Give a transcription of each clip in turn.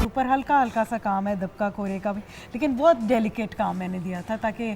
ऊपर हल्का हल्का सा काम है दबका कोरे का भी, लेकिन बहुत डेलिकेट काम मैंने दिया था ताकि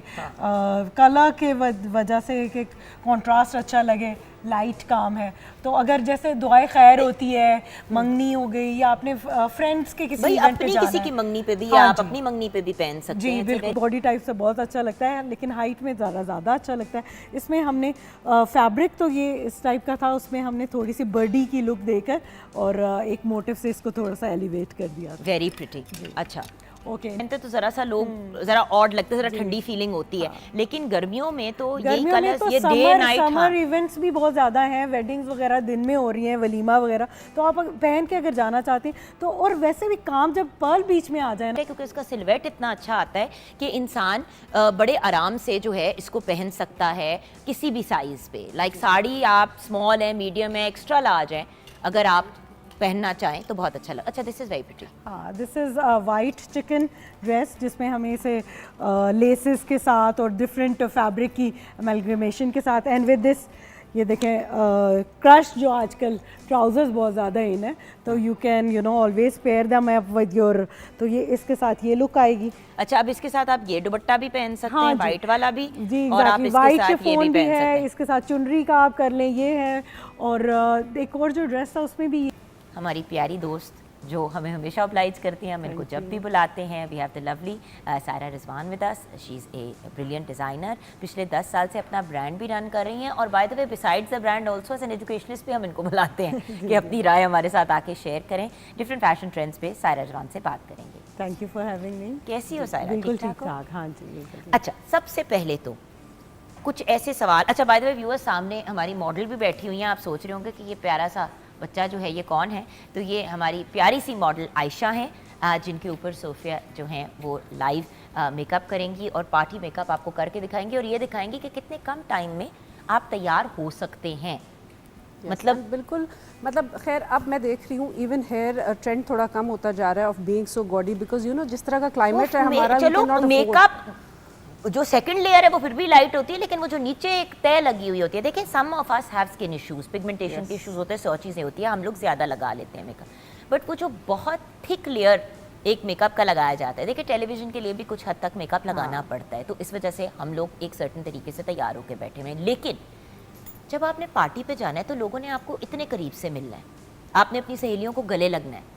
कलर के वजह से एक कॉन्ट्रास्ट अच्छा लगे। लाइट काम है, तो अगर जैसे दुआए खैर होती है, मंगनी हो गई, या आपने फ्रेंड्स के किसी इवेंट पे जाना किसी की है, मंगनी पे भी, हाँ या आप जी। अपनी मंगनी पे भी पहन सकते जी हैं। बिल्कुल, बॉडी टाइप से बहुत अच्छा लगता है, लेकिन हाइट में ज़्यादा अच्छा लगता है। इसमें हमने फैब्रिक तो ये इस टाइप का था, उसमें हमने थोड़ी सी बर्डी की लुक देकर और एक मोटिव से इसको थोड़ा सा एलिवेट कर दिया। Very pretty. अच्छा, ओके। पहनते तो जरा सा लोग जरा ऑड लगते हैं, जरा ठंडी फीलिंग होती है, लेकिन गर्मियों में तो यही कलर्स, ये डे नाइट, समर इवेंट्स भी बहुत ज़्यादा हैं, वेडिंग्स वगैरह दिन में हो रही हैं, वलीमा वगैरह, तो आप पहन के अगर जाना चाहते हैं तो, और वैसे भी काम जब पर्ल बीच में आ जाए ना, क्योंकि इसका सिलवेट इतना अच्छा आता है कि इंसान बड़े आराम से जो है इसको पहन सकता है किसी भी साइज पे। लाइक साड़ी आप स्मॉल है, मीडियम है, एक्स्ट्रा लार्ज है, अगर आप पहनना चाहें तो बहुत अच्छा लगा। अच्छा, दिस इज वेरी प्रिटी। हाँ, this is white chicken dress, जिसमें हमें इसे लेसेस के साथ और डिफरेंट फैब्रिक की अमेलगमेशन के साथ, एंड विद दिस ये देखें क्रश, जो आजकल ट्राउजर्स बहुत ज़्यादा इन है, तो you can always pair them up with your, तो ये इसके साथ ये लुक आएगी। अच्छा, अब इसके साथ आप ये दुपट्टा भी पहन सकते हाँ हैं, जी। वाइट वाला भी, जी और आप इसके वाइट साथ ये शिफॉन भी भी पहन सकते है, हैं। इसके साथ चुनरी का आप कर लें, ये है, और एक और जो ड्रेस था उसमें भी हमारी प्यारी दोस्त जो हमें हमेशा ऑब्लाइज करती हैं, हम इनको जब भी बुलाते हैं, we have the lovely Saira Rizwan with us. She is a brilliant designer, पिछले 10 साल से अपना ब्रांड भी रन कर रही हैं, और by the way besides the brand also as an educationist भी हम इनको बुलाते हैं कि अपनी राय हमारे साथ आके शेयर करें। डिफरेंट फैशन ट्रेंड्स पे सायरा रिजवान से बात करेंगे। Thank you for having me. कैसी हो सायरा? बिल्कुल ठीक ठीक ठाक हो? ठाक, हाँ जी बिल्कुल। अच्छा, सबसे पहले तो कुछ ऐसे सवाल। अच्छा, बाय द वे व्यूअर्स, सामने हमारी मॉडल भी बैठी हुई हैं, आप सोच रहे होंगे कि ये प्यारा सा बच्चा जो है ये कौन है, तो ये हमारी प्यारी सी मॉडल आयशा हैं, जिनके ऊपर सोफिया जो हैं वो लाइव मेकअप करेंगी और पार्टी मेकअप आपको करके दिखाएंगी, और ये दिखाएंगी कि कितने कम टाइम में आप तैयार हो सकते हैं। मतलब बिल्कुल, मतलब खैर अब मैं देख रही हूँ इवन हेयर ट्रेंड थोड़ा कम होता जा रहा है of being so gaudy, because जिस तरह का क्लाइमेट है हमारा, चलो मेकअप जो सेकंड लेयर है वो फिर भी लाइट होती है, लेकिन वो जो नीचे एक तय लगी हुई होती है, देखिए some of us have skin issues, pigmentation के इश्यूज होते हैं, 100 चीज़ें होती है, हम लोग ज़्यादा लगा लेते हैं मेकअप, बट वो जो बहुत थिक लेयर एक मेकअप का लगाया जाता है, देखिए टेलीविजन के लिए भी कुछ हद तक मेकअप लगाना पड़ता है, तो इस वजह से हम लोग एक सर्टन तरीके से तैयार होकर बैठे हुए हैं। लेकिन जब आपने पार्टी पे जाना है तो लोगों ने आपको इतने करीब से मिलना है, आपने अपनी सहेलियों को गले लगना है,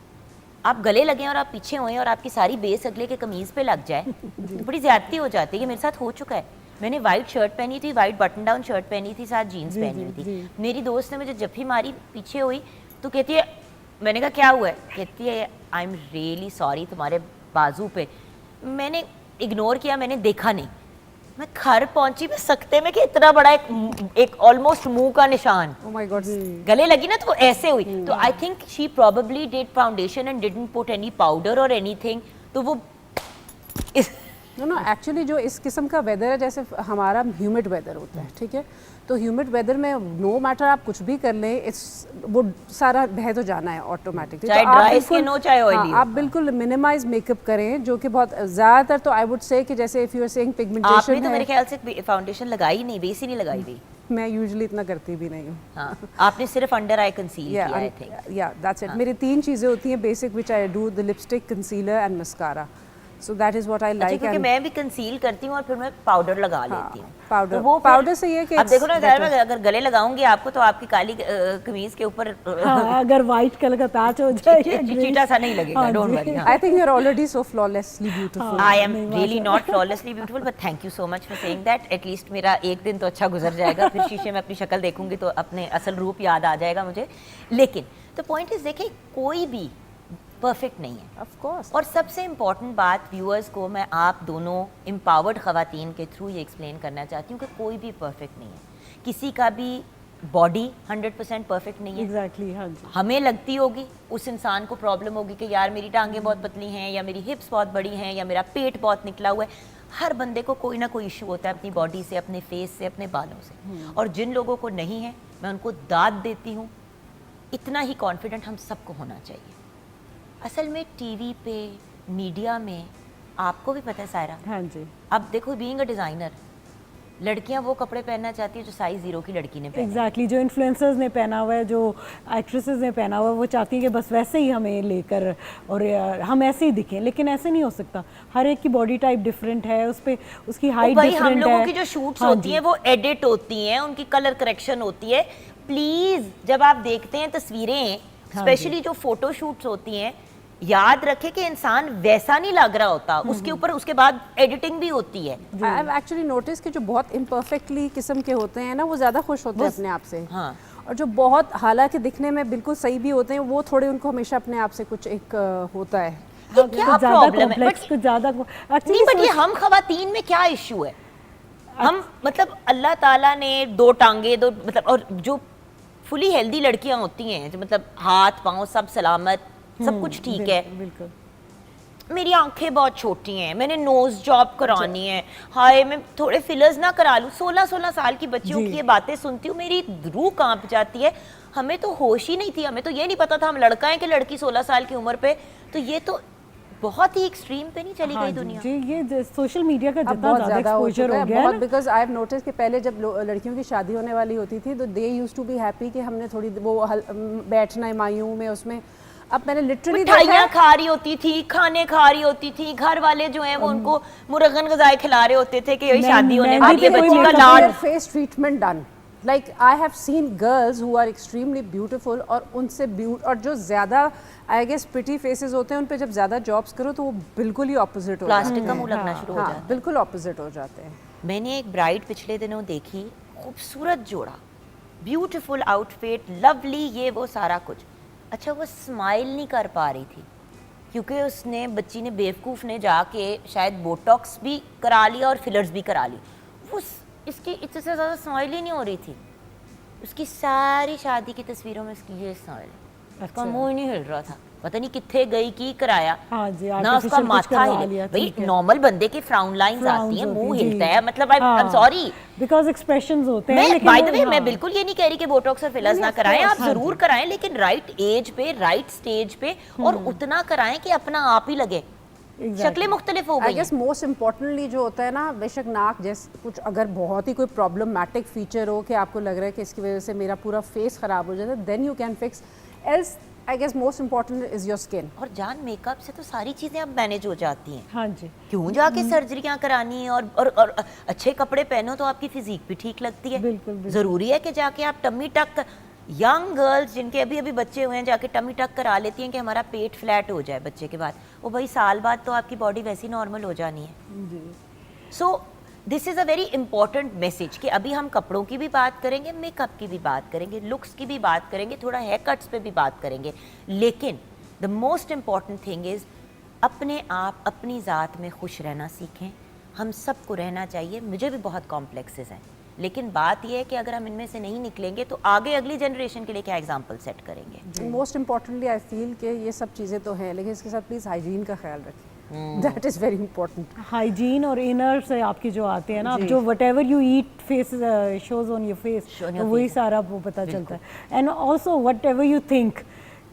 आप गले लगे और आप पीछे हुए और आपकी सारी बेस अगले के कमीज पे लग जाए तो बड़ी ज्यादती हो जाती है। ये मेरे साथ हो चुका है। मैंने वाइट शर्ट पहनी थी, वाइट बटन डाउन शर्ट पहनी थी, साथ जीन्स पहनी हुई थी, मेरी दोस्त ने मुझे जब भी मारी पीछे हुई तो कहती है, मैंने कहा क्या हुआ है, कहती है आई एम रियली सॉरी, तुम्हारे बाजू पे। मैंने इग्नोर किया, मैंने देखा नहीं, मैं घर पहुंची मैं सकते में कि इतना बड़ा एक ऑलमोस्ट मुंह का निशान, ओह माय गॉड, गले लगी ना तो ऐसे हुई। तो I think she probably did foundation and didn't put any powder और एनीथिंग, तो वो नो एक्चुअली जो इस किस्म का वेदर है, जैसे हमारा ह्यूमिड वेदर होता है, ठीक है, तो ह्यूमिड वेदर में नो मैटर आप कुछ भी कर लें, इट्स वो सारा बह तो जाना है ऑटोमेटिकली, चाहे ड्राई स्किन हो चाहे ऑयली हो। आप बिल्कुल मिनिमाइज मेकअप करें, जो कि बहुत ज़्यादातर तो आई वुड से कि जैसे if you are saying pigmentation आपने तो मेरे ख्याल से फाउंडेशन लगाई नहीं, बेस ही नहीं लगाई हुई। मैं यूजुअली इतना करती भी नहीं हूँ। हाँ, आपने सिर्फ अंडर आई कंसील किया आई थिंक। या दैट्स इट। मेरी 3 चीज़ें होती हैं basic which I do, the lipstick, concealer and mascara, so that is what I like. क्योंकि मैं भी कंसील करती हूँ और फिर मैं पाउडर लगा लेती हूँ। पाउडर, तो वो पाउडर से ये कि अब देखो ना, अगर गले लगाऊंगी आपको तो आपकी काली कमीज के ऊपर हाँ, अगर वाइट कलर का पैच हो जाए चीटा सा नहीं लगेगा, don't worry. I think you are already so flawlessly beautiful. I am really not flawlessly beautiful, but thank you so much for saying that. At least मेरा एक दिन तो अच्छा गुजर जाएगा, फिर शीशे में अपनी शक्ल देखूंगी तो अपने असल रूप याद आ जाएगा मुझे। लेकिन तो पॉइंट इज, देखिए कोई भी परफेक्ट नहीं है ऑफ कोर्स, और सबसे इम्पॉर्टेंट बात व्यूअर्स को मैं आप दोनों एम्पावर्ड ख़वातीन के थ्रू ये एक्सप्लेन करना चाहती हूँ कि कोई भी परफेक्ट नहीं है, किसी का भी बॉडी 100% परफेक्ट नहीं है। एग्जैक्टली, हाँ जी। हमें लगती होगी, उस इंसान को प्रॉब्लम होगी कि यार मेरी टांगें बहुत पतली हैं, या मेरी हिप्स बहुत बड़ी हैं, या मेरा पेट बहुत निकला हुआ है। हर बंदे को कोई ना कोई इशू होता है अपनी बॉडी से, अपने फेस से, अपने बालों से, और जिन लोगों को नहीं है मैं उनको दाद देती हूँ। इतना ही कॉन्फिडेंट हम सबको होना चाहिए। असल में टीवी पे, मीडिया में, आपको भी पता है सायरा, हाँ जी, अब देखो बीइंग अ डिज़ाइनर लड़कियां वो कपड़े पहनना चाहती है जो साइज 0 की लड़की ने पहना। एग्जैक्टली जो इन्फ्लुएंसर्स ने पहना हुआ है, जो एक्ट्रेसेस ने पहना हुआ है, वो चाहती हैं कि बस वैसे ही हमें लेकर और हम ऐसे ही दिखें, लेकिन ऐसे नहीं हो सकता। हर एक की बॉडी टाइप डिफरेंट है, उस पे उसकी हाइट भाई डिफरेंट है। हम लोगों की जो शूट्स होती हैं वो एडिट होती हैं, उनकी कलर करेक्शन होती है। प्लीज जब आप देखते हैं तस्वीरें, स्पेशली जो फोटो शूट्स होती हैं, याद रखें कि इंसान वैसा नहीं लग रहा होता, उसके ऊपर उसके बाद एडिटिंग भी होती है। आई हैव एक्चुअली नोटिस कि जो बहुत इम्परफेक्टली किस्म के होते हैं ना, वो ज़्यादा खुश होते हैं अपने आप से। हाँ। और जो बहुत हालांकि दिखने में बिल्कुल सही भी होते हैं, वो थोड़े उनको हमेशा अपने आप से कुछ एक होता है। ये क्या प्रॉब्लम है? कुछ ज़्यादा नहीं, बट ये हम खवातीन में क्या इशू है? हम मतलब अल्लाह ताला ने 2 टांगे, 2 मतलब, और जो फुली हेल्दी लड़कियां होती हैं, जो मतलब हाथ पांव सब सलामत, सब कुछ ठीक है। बिल्कुल। मेरी आंखें बहुत छोटी हैं, मैंने नोज जॉब करानी है, हाय मैं थोड़े फिलर्स ना करा लूँ। 16 साल की बच्चियों की ये बातें सुनती हूँ, मेरी रूह कांप जाती है। हमें तो होश ही नहीं थी, हमें तो ये नहीं पता था हम लड़का है कि लड़की 16 साल की उम्र पे। तो ये तो बहुत ही एक्सट्रीम पे नहीं चली गई दुनिया। जी, ये सोशल मीडिया का अब जितना बहुत ज़्यादा एक्सपोजर हो गया है ना, बिकॉज आई हैव नोटिस कि पहले जब लड़कियों की शादी होने वाली होती थी तो they used to be happy कि हमने थोड़ी वो बैठना है मायूं में उसमें। अब मैंने लिटरली मिठाइयाँ खा रही होती थी, खाने खा रही होती थी, घर वाले जो हैं वो उनको मुरगन गजाए खिला रहे होते थे कि यही शादी होने वाली है, बच्ची का लाड। Face treatment done, like I have seen girls who are extremely beautiful, और उनसे और जो ज़्यादा आई गेस प्रिटी फेसेस होते हैं उन पे जब ज़्यादा जॉब्स करो तो वो बिल्कुल ही ऑपोजिट हो जाते हैं। प्लास्टिक का मुंह लगना शुरू हो जाता है। बिल्कुल ऑपोजिट हो जाते हैं। मैंने एक ब्राइड पिछले दिनों देखी, खूबसूरत जोड़ा, ब्यूटीफुल आउटफिट, लवली, ये वो सारा कुछ। अच्छा, वो स्माइल नहीं कर पा रही थी क्योंकि उसने, बच्ची ने, बेवकूफ़ ने जाके शायद बोटॉक्स भी करा लिया और फिलर्स भी करा ली। वो इसकी इससे ज़्यादा स्माइल ही नहीं हो रही थी। उसकी सारी शादी की तस्वीरों में उसकी ये स्माइल, उसका मुंह ही नहीं हिल रहा था। पता नहीं कितने गई की कराया। हाँ जी, ना उसका माथा हिले। भाई नॉर्मल बंदे के फ्राउन लाइंस आती हैं, मुंह हिलता है, मतलब I am sorry, because expressions होते हैं। मैं बाय द वे मैं बिल्कुल ये नहीं कह रही कि बोटॉक्स और फिलर्स ना कराएं, आप जरूर कराएं, लेकिन राइट एज पे, राइट स्टेज पे, और उतना कराएं कि अपना आप ही लगे। शक्लें मुख्तलिफ हो गई। आई गेस मोस्ट इम्पोर्टेंटली जो होता है ना, बेशक नाक जैसे कुछ अगर बहुत ही कोई प्रॉब्लमैटिक फीचर हो कि आपको लग रहा है कि इसकी वजह से मेरा पूरा फेस खराब हो जाता है, then you can fix. Else I guess most important is your skin. और जान, मेकअप से तो सारी चीजें अब मैनेज हो जाती हैं। हाँ जी, क्यों जाके सर्जरियां करानी है? और अच्छे कपड़े पहनो तो आपकी फिजिक भी ठीक लगती है। बिल्कुल। जरूरी है कि जाके आप टमी टक, यंग गर्ल्स जिनके अभी अभी बच्चे हुए हैं जाके टमी टक करा लेती हैं कि हमारा पेट फ्लैट हो जाए बच्चे के बाद। वो भाई साल बाद तो आपकी बॉडी वैसी नॉर्मल हो जानी है। So this is a very important message कि अभी हम कपड़ों की भी बात करेंगे, मेकअप की भी बात करेंगे, लुक्स की भी बात करेंगे, थोड़ा हेयर कट्स पे भी बात करेंगे, लेकिन the most important thing is अपने आप, अपनी ज़ात में खुश रहना सीखें। हम सबको रहना चाहिए। मुझे भी बहुत कॉम्प्लेक्सेस हैं, लेकिन बात यह है कि अगर हम इनमें से नहीं निकलेंगे तो आगे अगली जनरेशन के लिए क्या एग्जाम्पल सेट करेंगे। मोस्ट इम्पॉर्टेंटली आई फील कि ये सब चीज़ें तो हैं, लेकिन इसके साथ प्लीज़ हाइजीन का ख्याल रखें। That is very important. Hygiene और इनर से आपके जो आते हैं ना, आप जो what ever you eat face shows on your face, तो वही सारा वो पता चलता है। And also what ever you think,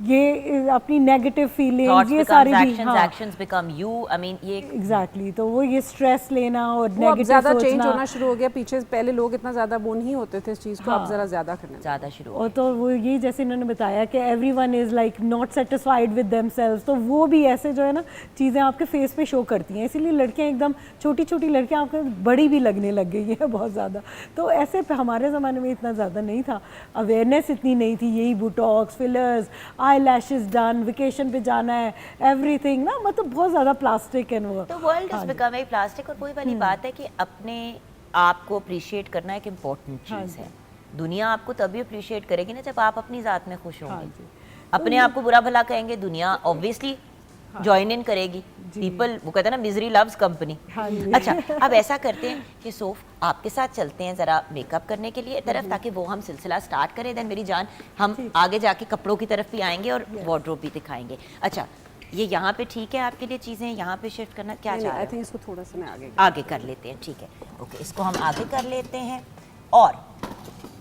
ये अपनी नेगेटिव फीलिंग्स, ये सारी भी, actions become you, I mean ये एग्जैक्टली। तो वो ये स्ट्रेस लेना और वो अब नेगेटिव ज़्यादा सोचना, चेंज होना शुरू हो गया। पीछे पहले लोग इतना ज़्यादा वो नहीं होते थे इस चीज़ को, अब ज़रा ज़्यादा करने ज़्यादा शुरू हो। और तो वो ये जैसे इन्होंने बताया कि everyone is like not satisfied with themselves, तो वो भी ऐसे जो है ना चीज़ें आपके फेस पे शो करती हैं। इसीलिए लड़कियां एकदम छोटी छोटी लड़कियां आपको बड़ी भी लगने लग गई है बहुत ज़्यादा। तो ऐसे हमारे ज़माने में इतना ज़्यादा नहीं था, अवेयरनेस इतनी नहीं थी। यही Botox, fillers, eye lashes done, vacation पे जाना है, एवरीथिंग ना, मतलब बहुत ज़्यादा प्लास्टिक है वो। तो world is become a plastic. और वही वाली बात है कि अपने आप को अप्रिशिएट करना एक इम्पॉर्टेंट चीज़ है। दुनिया आपको तभी अप्रिशिएट करेगी ना जब आप अपनी ज़ात में खुश होंगे। अपने आप को बुरा भला कहेंगे, दुनिया ऑब्वियसली ज्वाइन इन करेगी। पीपल, वो कहते हैं ना, मिजरी लव्स कंपनी। अच्छा, अब ऐसा करते हैं कि सोफ आपके साथ चलते हैं ज़रा मेकअप करने के लिए तरफ, ताकि वो हम सिलसिला स्टार्ट करें। देन मेरी जान, हम आगे जाके कपड़ों की तरफ भी आएंगे और वार्डरोब भी दिखाएंगे। अच्छा, ये यहाँ पे ठीक है आपके लिए चीज़ें यहाँ पे शिफ्ट करना क्या चाह रहे आई हैं? थिंक इसको थोड़ा सा मैं आगे कर लेते हैं, ठीक है, ओके, इसको हम आगे कर लेते हैं। और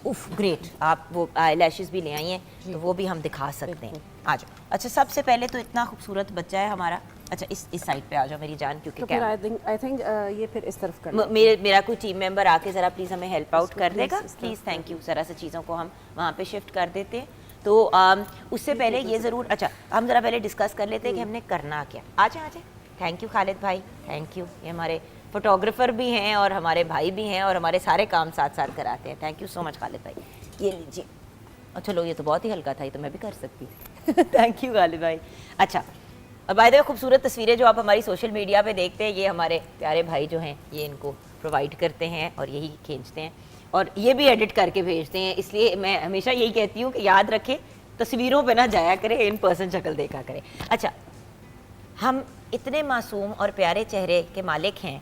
उफ ग्रेट, आप वो आई लैशेस भी ले आई हैं तो वो भी हम दिखा सकते हैं। आ जाओ। अच्छा, सबसे पहले तो इतना खूबसूरत बच्चा है हमारा, अच्छा इस साइड पे आ जाओ मेरी जान, क्योंकि तो फिर आई थिंक ये फिर इस तरफ कर मेरा कोई टीम मेंबर आके ज़रा प्लीज़ हमें हेल्प आउट कर देगा प्लीज़, थैंक यू। ज़रा से चीज़ों को हम वहाँ पे शिफ्ट कर देते हैं। तो उससे पहले ये ज़रूर, अच्छा हम ज़रा पहले डिस्कस कर लेते हैं कि हमने करना क्या। आ जाए थैंक यू खालिद भाई, थैंक यू। ये हमारे फोटोग्राफर भी हैं और हमारे भाई भी हैं और हमारे सारे काम साथ साथ कराते हैं। Thank you so much Khalid भाई, ये लीजिए। अच्छा लो, ये तो बहुत ही हल्का था, ये तो मैं भी कर सकती थी। थैंक यू खालिद भाई। अच्छा, और बाय द वे खूबसूरत तस्वीरें जो आप हमारी सोशल मीडिया पे देखते हैं, ये हमारे प्यारे भाई जो हैं ये इनको प्रोवाइड करते हैं और यही खींचते हैं और ये भी एडिट करके भेजते हैं। इसलिए मैं हमेशा यही कहती हूँ कि याद रखें, तस्वीरों पे ना जाया करें, इन पर्सन शक्ल देखा करें। अच्छा, हम इतने मासूम और प्यारे चेहरे के मालिक हैं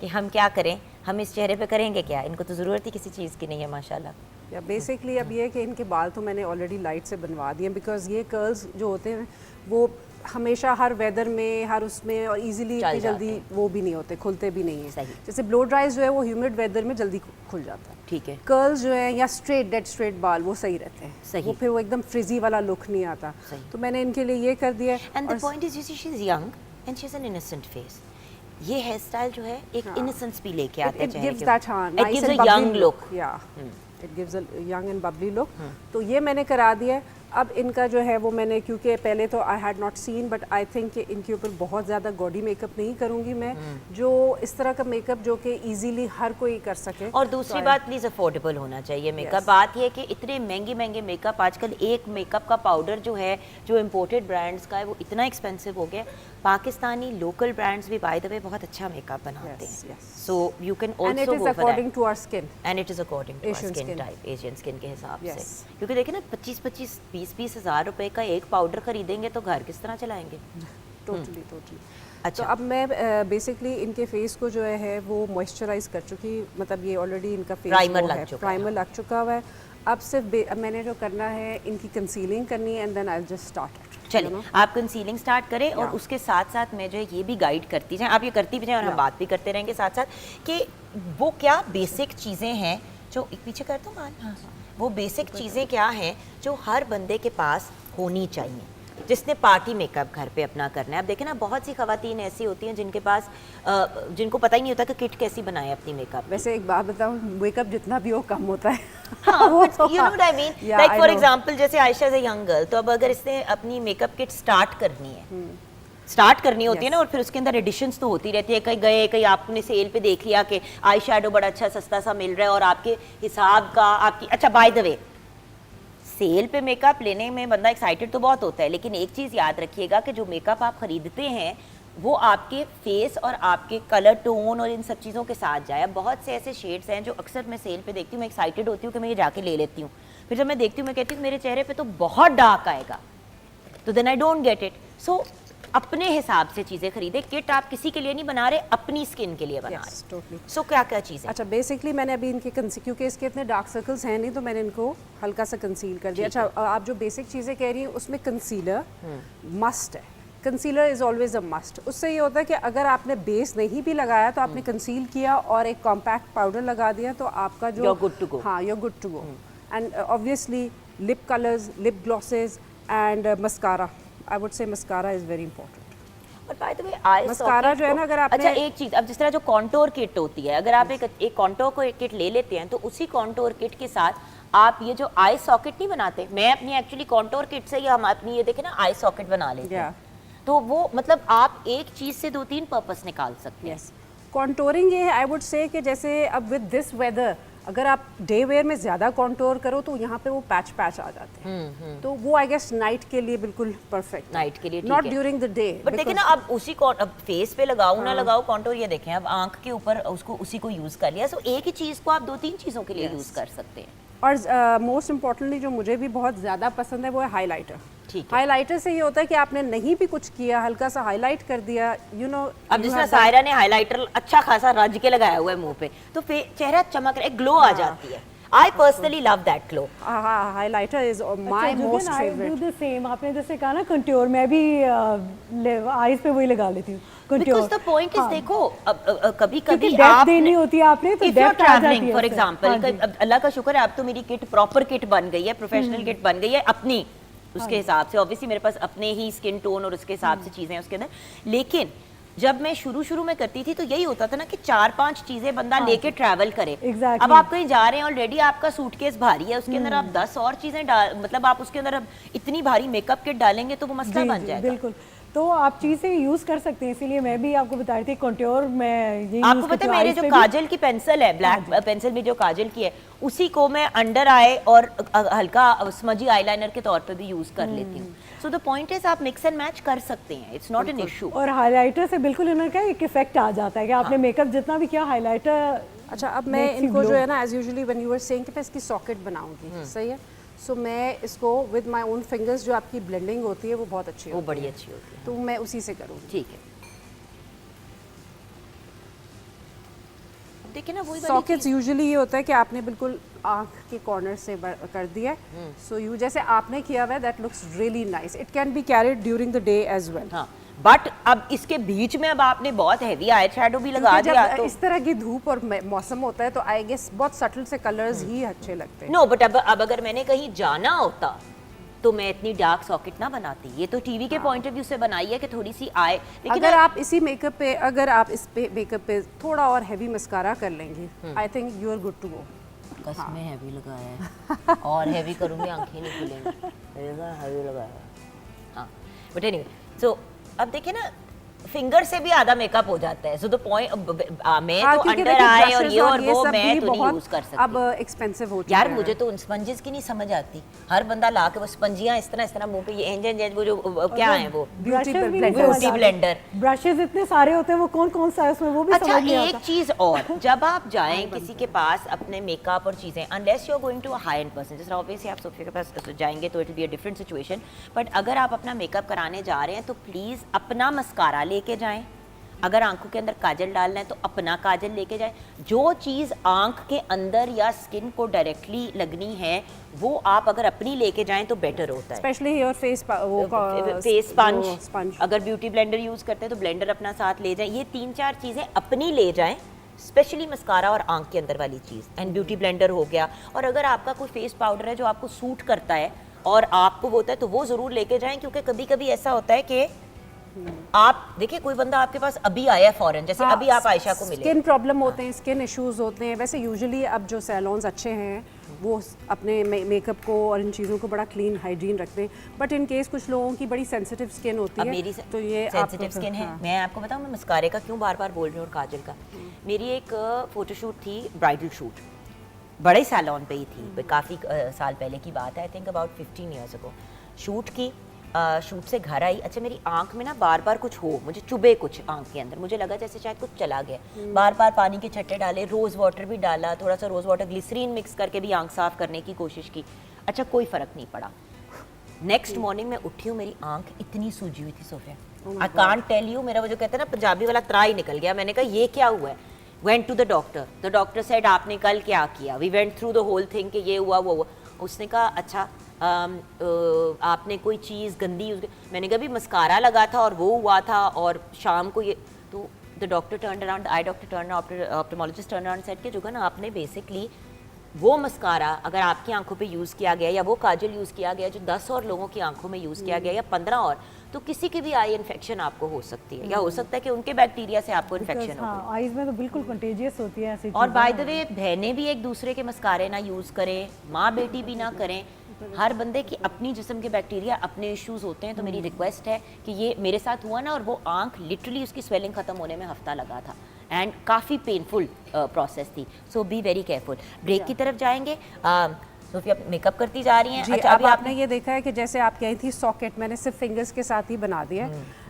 कि हम क्या करें, हम इस चेहरे पे करेंगे क्या? इनको तो ज़रूरत ही किसी चीज़ की नहीं है माशाल्लाह। या बेसिकली अब ये है कि इनके बाल तो मैंने ऑलरेडी लाइट से बनवा दिए, बिकॉज ये कर्ल्स जो होते हैं वो हमेशा हर वेदर में, हर उसमें, और इजीली इतनी जल्दी वो भी नहीं होते, खुलते भी नहीं है। सही। जैसे ब्लो ड्राइज जो है वो ह्यूमिड वेदर में जल्दी खुल जाता है। ठीक है। कर्ल्स जो है या स्ट्रेट डेड स्ट्रेट बाल वो सही रहते हैं। सही। वो फिर वो एकदम फ्रिजी वाला लुक नहीं आता। सही। तो मैंने इनके लिए ये कर दिया। And the point is, you see she is young and she is an innocent face. ये हेयर स्टाइल जो है एक इनोसेंस भी लेके आता है चेहरे के। It gives a young look. या it gives a young and bubbly look. तो ये मैंने करा दिया है। अब इनका जो है वो मैंने, क्योंकि पहले तो I had not seen, but I think कि इनके ऊपर बहुत ज़्यादा गॉडी मेकअप नहीं करूँगी मैं, जो इस तरह का मेकअप जो कि इजीली हर कोई कर सके। और दूसरी बात, प्लीज़ अफोर्डेबल होना चाहिए मेकअप। बात ये है कि इतने महंगे महंगे मेकअप आजकल, एक मेकअप का पाउडर जो है जो इम्पोर्टेड ब्रांड्स का है वो इतना एक्सपेंसिव हो गया। पाकिस्तानी लोकल ब्रांड्स भी बाय द वे बहुत अच्छा मेकअप बनाते हैं। So you can also go for that. According to our skin, and it is according to our skin type, Asian skin के हिसाब से। क्योंकि देखिए ना 25-25 20-20 हज़ार रुपए का एक पाउडर खरीदेंगे तो घर किस तरह चलाएंगे? टोटली। अच्छा, तो अब मैं बेसिकली इनके फेस को जो है वो मॉइस्चराइज कर चुकी, मतलब ये ऑलरेडी इनका फेस प्राइमर लग चुका हुआ है। अब सिर्फ मैंने जो करना है, इनकी कंसीलिंग करनी है and then I will just start it. चलिए आप कंसीलिंग स्टार्ट करें और उसके साथ साथ मैं जो है ये भी गाइड करती जाएं, आप ये करती भी जाएं और हम बात भी करते रहेंगे साथ साथ कि वो क्या बेसिक चीज़ें हैं जो, एक पीछे कर दूँ हाँ, वो बेसिक चीज़ें क्या हैं जो हर बंदे के पास होनी चाहिए जिसने पार्टी मेकअप घर पे अपना करना है। अब देखें ना, बहुत सी खवातीन ऐसी होती हैं जिनके पास जिनको पता ही नहीं होता कि किट कैसी बनाए अपनी मेकअप। वैसे एक बात बताऊं, मेकअप जितना भी हो कम होता है। हाँ, you know what I mean? Like for example, जैसे Ayesha is a young girl, तो अब अगर इसने अपनी मेकअप किट स्टार्ट करनी है, स्टार्ट करनी होती है ना, और फिर उसके अंदर एडिशंस तो होती रहती है। कहीं गए, कहीं आपने सेल पे देख लिया कि आई शैडो बड़ा अच्छा सस्ता सा मिल रहा है और आपके हिसाब का आपकी, अच्छा बाय द वे सेल पे मेकअप लेने में बंदा एक्साइटेड तो बहुत होता है, लेकिन एक चीज़ याद रखिएगा कि जो मेकअप आप खरीदते हैं वो आपके फेस और आपके कलर टोन और इन सब चीज़ों के साथ जाए। अब बहुत से ऐसे शेड्स हैं जो अक्सर मैं सेल पे देखती हूँ, मैं एक्साइटेड होती हूँ कि मैं ये जाके ले लेती हूँ, फिर जब मैं देखती हूँ मैं कहती हूँ मेरे चेहरे पे तो बहुत डार्क आएगा, तो then I don't get it. So अपने हिसाब से चीज़ें खरीदे। किट आप किसी के लिए नहीं बना रहे, अपनी स्किन के लिए बना रहे। totally. सो क्या क्या चीज़ें? अच्छा, बेसिकली मैंने अभी इनके क्योंकि इसके इतने डार्क सर्कल्स हैं नहीं, तो मैंने इनको हल्का सा कंसील कर दिया। अच्छा, आप जो बेसिक चीज़ें कह रही हैं उसमें कंसीलर मस्ट है। Concealer is always a must. उससे ये होता है कि अगर आपने बेस नहीं भी लगाया तो आपने कंसील किया और एक कॉम्पैक्ट पाउडर लगा दिया तो आपका जो You're good to go. हाँ, you're good to go. And obviously lip colors, lip glosses and mascara. I would say mascara is very important. और by the way I mascara जो है ना, अगर आपने, अच्छा एक चीज़, अब जिस तरह जो कॉन्टोर किट होती है, अगर आप एक कॉन्टोर को किट ले लेते हैं तो उसी कॉन्टोर किट के साथ आप ये जो आई सॉकेट नहीं बनाते, मैं अपनी एक्चुअली कॉन्टोर किट से ही हम अपनी ये देखें ना आई सॉकेट बना लेते हैं, तो वो मतलब आप एक चीज़ से 2-3 पर्पस निकाल सकते हैं। कॉन्टोरिंग ये है, आई वुड से कि जैसे अब विद दिस वेदर अगर आप डे वेयर में ज़्यादा कॉन्टोर करो तो यहाँ पे वो पैच आ जाते हैं, तो वो आई गेस नाइट के लिए बिल्कुल परफेक्ट, नाइट के लिए not during the day. But देखिए ना, अब उसी अब फेस पे लगाओ ना लगाओ कॉन्टोर, ये देखें अब आंख के ऊपर उसको उसी को यूज़ कर लिया। सो एक ही चीज़ को आप 2-3 चीज़ों के लिए यूज़ कर सकते हैं। और मोस्ट इम्पॉर्टेंटली जो मुझे भी बहुत ज़्यादा पसंद है वो है हाइलाइटर। हाइलाइटर से ये होता है कि आपने नहीं भी कुछ किया, हल्का सा हाईलाइट कर दिया, यू नो। अब जिस तरह सायरा ने हाइलाइटर अच्छा खासा रज के लगाया हुआ है मुंह पे, तो चेहरा चमक रहा है, ग्लो आ जाती है। I personally love that glow. Highlighter is my most favorite. I do the same. आपने जैसे कहा ना कंट्योर, मैं भी आईज पे वही लगा लेती हूँ। Because the point is, देखो कभी-कभी आप देनी होती है आपने, तो डेप्थ आ जाती है। फॉर एग्जांपल, अल्लाह का शुक्र है अब तो मेरी किट प्रॉपर किट बन गई है, प्रोफेशनल किट बन गई है अपनी, उसके हिसाब से। ऑब्वियसली मेरे पास अपने ही स्किन टोन और उसके हिसाब से चीज़ें हैं उसके अंदर, लेकिन जब मैं शुरू में करती थी तो यही होता था ना कि 4-5 चीजें बंदा लेके ट्रैवल करे। Exactly. अब आप कहीं जा रहे हैं, ऑलरेडी आपका सूटकेस भारी है, उसके अंदर आप 10 और चीजें डाल, मतलब आप उसके अंदर अब इतनी भारी मेकअप किट डालेंगे तो वो मसला बन जाएगा। बिल्कुल, तो आप चीज़ें यूज़ कर सकते हैं, इसीलिए मैं भी आपको बता रही थी कंट्योर में ये आपको पता है मेरे जो काजल की पेंसिल है, ब्लैक पेंसिल में जो काजल की है, उसी को मैं अंडर आई और हल्का स्मजी आईलाइनर के तौर पे भी यूज कर लेती हूँ। सो द पॉइंट इज आप मिक्स एंड मैच कर सकते हैं, इट्स नॉट एन इशू। और हाइलाइटर से बिल्कुल इन्होंने कहा एक इफेक्ट आ जाता है कि आपने मेकअप जितना भी किया हाइलाइटर। अच्छा, अब मैं इनको जो है ना as usually when you were saying कि मैं इसकी सॉकेट बनाऊंगी, सही है, सो मैं इसको विद माय ओन फिंगर्स जो आपकी ब्लेंडिंग होती है वो बहुत अच्छी होती है, वो बड़ी अच्छी होती है, तो मैं उसी से करूँगी। ठीक है। देखिए ना वही सॉकेट्स यूजुअली ये होता है कि आपने बिल्कुल आंख के कॉर्नर से कर दिया, सो यू जैसे आपने किया हुआ है, that looks really nice, it can be carried during the day as well. हाँ, बट अब इसके बीच में अब आपने बहुत हैवी आई शैडो भी लगा दिया तो इस तरह की धूप और मौसम होता है तो आई गेस बहुत सटल से कलर्स ही अच्छे लगते हैं। नो बट अब अगर मैंने कहीं जाना होता तो मैं इतनी डार्क सॉकेट ना बनाती। ये तो टीवी के पॉइंट ऑफ व्यू से बनाई है कि थोड़ी सी आए, लेकिन अगर आप इसी मेकअप पे, अगर आप इस पे मेकअप पे थोड़ा और हैवी मस्कारा कर लेंगे, I think you are good to go. कसमें हैवी लगाया है और हैवी करूंगी आंखें नहीं खुलेंगी, हैवी लगाया है। हाँ बट एनीवे, सो अब देखिए ना फिंगर से भी आधा मेकअप हो जाता है, सो द पॉइंट मैं तो अंडर आए और ये और वो मैं तो नहीं यूज कर सकती। अब एक्सपेंसिव हो चुका यार है। मुझे तो उन स्पंजेस की नहीं समझ आती, हर बंदा ला के वो स्पंजियां इस तरह मुंह पे, ये एंज वो जो क्या है वो ब्यूटी ब्लेंडर, ब्रशेस इतने सारे होते हैं, वो कौन कौन सा है उसमें वो भी अच्छा समझ नहीं एक आता। चीज और, जब आप जाएं किसी के पास अपने मेकअप और चीजें, unless you are going to a high end person, जैसे ऑब्वियसली आप सोफिया के पास जाएंगे तो it will be a different situation, but अगर आप अपना मेकअप कराने जा रहे हैं तो प्लीज अपना मस्कारा लेके जाएं। अगर आंखों के अंदर काजल डालना है तो अपना काजल लेके जाए। जो चीज़ आंख के अंदर या स्किन को डायरेक्टली लगनी है वो आप अगर अपनी लेके जाएं तो बेटर होता है। Specially your face face sponge, अगर ब्यूटी ब्लेंडर यूज करते हैं तो ब्लेंडर अपना साथ ले जाएं। ये 3-4 चीज़ें अपनी ले जाएं, स्पेशली मस्कारा और आंख के अंदर वाली चीज़, एंड ब्यूटी ब्लेंडर हो गया। और अगर आपका कोई फेस पाउडर है जो आपको सूट करता है और आपको वो होता है तो वो ज़रूर लेके जाएं, क्योंकि कभी कभी ऐसा होता है कि आप देखिए कोई बंदा आपके पास अभी आया है फॉरेन, जैसे अभी आप आयशा को मिले, स्किन प्रॉब्लम होते हैं, स्किन इश्यूज होते हैं। वैसे यूजुअली अब जो सैलून्स अच्छे हैं वो अपने मेकअप को और इन चीज़ों को बड़ा क्लीन हाइजीन रखते हैं, बट इन केस कुछ लोगों की बड़ी सेंसिटिव स्किन होती है, मेरी तो ये सेंसिटिव स्किन है। मैं आपको बताऊं, मैं मस्कारे का क्यों बार बार बोल रही हूँ और काजल का, मेरी एक फोटोशूट थी, ब्राइडल शूट, बड़े सैलून पे ही थी, काफ़ी साल पहले की बात है, I think about 15 years ago. Shoot की, शूट से घर आई, अच्छा मेरी आंख में ना बार बार कुछ हो, मुझे चुभे कुछ आंख के अंदर, मुझे लगा जैसे शायद कुछ चला गया, बार बार पानी के छट्टे डाले, रोज़ वाटर भी डाला, थोड़ा सा रोज़ वाटर ग्लिसरीन मिक्स करके भी आंख साफ करने की कोशिश की, अच्छा कोई फ़र्क नहीं पड़ा। नेक्स्ट मॉर्निंग मैं उठी हूँ, मेरी आंख इतनी सूजी हुई थी Sofia, I can't tell you, मेरा वो जो कहते हैं ना पंजाबी वाला त्रा ही निकल गया। मैंने कहा ये क्या हुआ है, went to the doctor said आपने कल क्या किया, we went through the whole thing कि ये हुआ वो हुआ। उसने कहा अच्छा आपने कोई चीज़ गंदी यूज़, मैंने कहा भी मस्कारा लगा था और वो हुआ था और शाम को ये, तो the doctor turn around, I doctor turn ophthalmologist turn around said कि जो ना आपने बेसिकली वो मस्कारा अगर आपकी आंखों पे यूज़ किया गया या वो काजल यूज़ किया गया जो 10 और लोगों की आंखों में यूज़ किया गया या 15 और, तो किसी की भी आई इन्फेक्शन आपको हो सकती है, या हो सकता है कि उनके बैक्टीरिया से आपको इन्फेक्शन हो। हाँ, आईज में तो बिल्कुल कंटेजियस होती है ऐसी और बाय द वे बहनें भी एक दूसरे के मस्कारे ना यूज़ करें, माँ बेटी भी ना करें, हर बंदे की अपनी जिस्म के बैक्टीरिया अपने इश्यूज होते हैं। तो मेरी रिक्वेस्ट है कि ये मेरे साथ हुआ ना, और वो आंख लिटरली उसकी स्वेलिंग खत्म होने में हफ्ता लगा था एंड काफ़ी पेनफुल प्रोसेस थी, सो बी वेरी केयरफुल। ब्रेक की तरफ जाएंगे, सोफिया मेकअप करती जा रही हैं। जी, अच्छा अब आपने ये देखा है कि जैसे आप कही थी सॉकेट, मैंने सिर्फ फिंगर्स के साथ ही बना दिया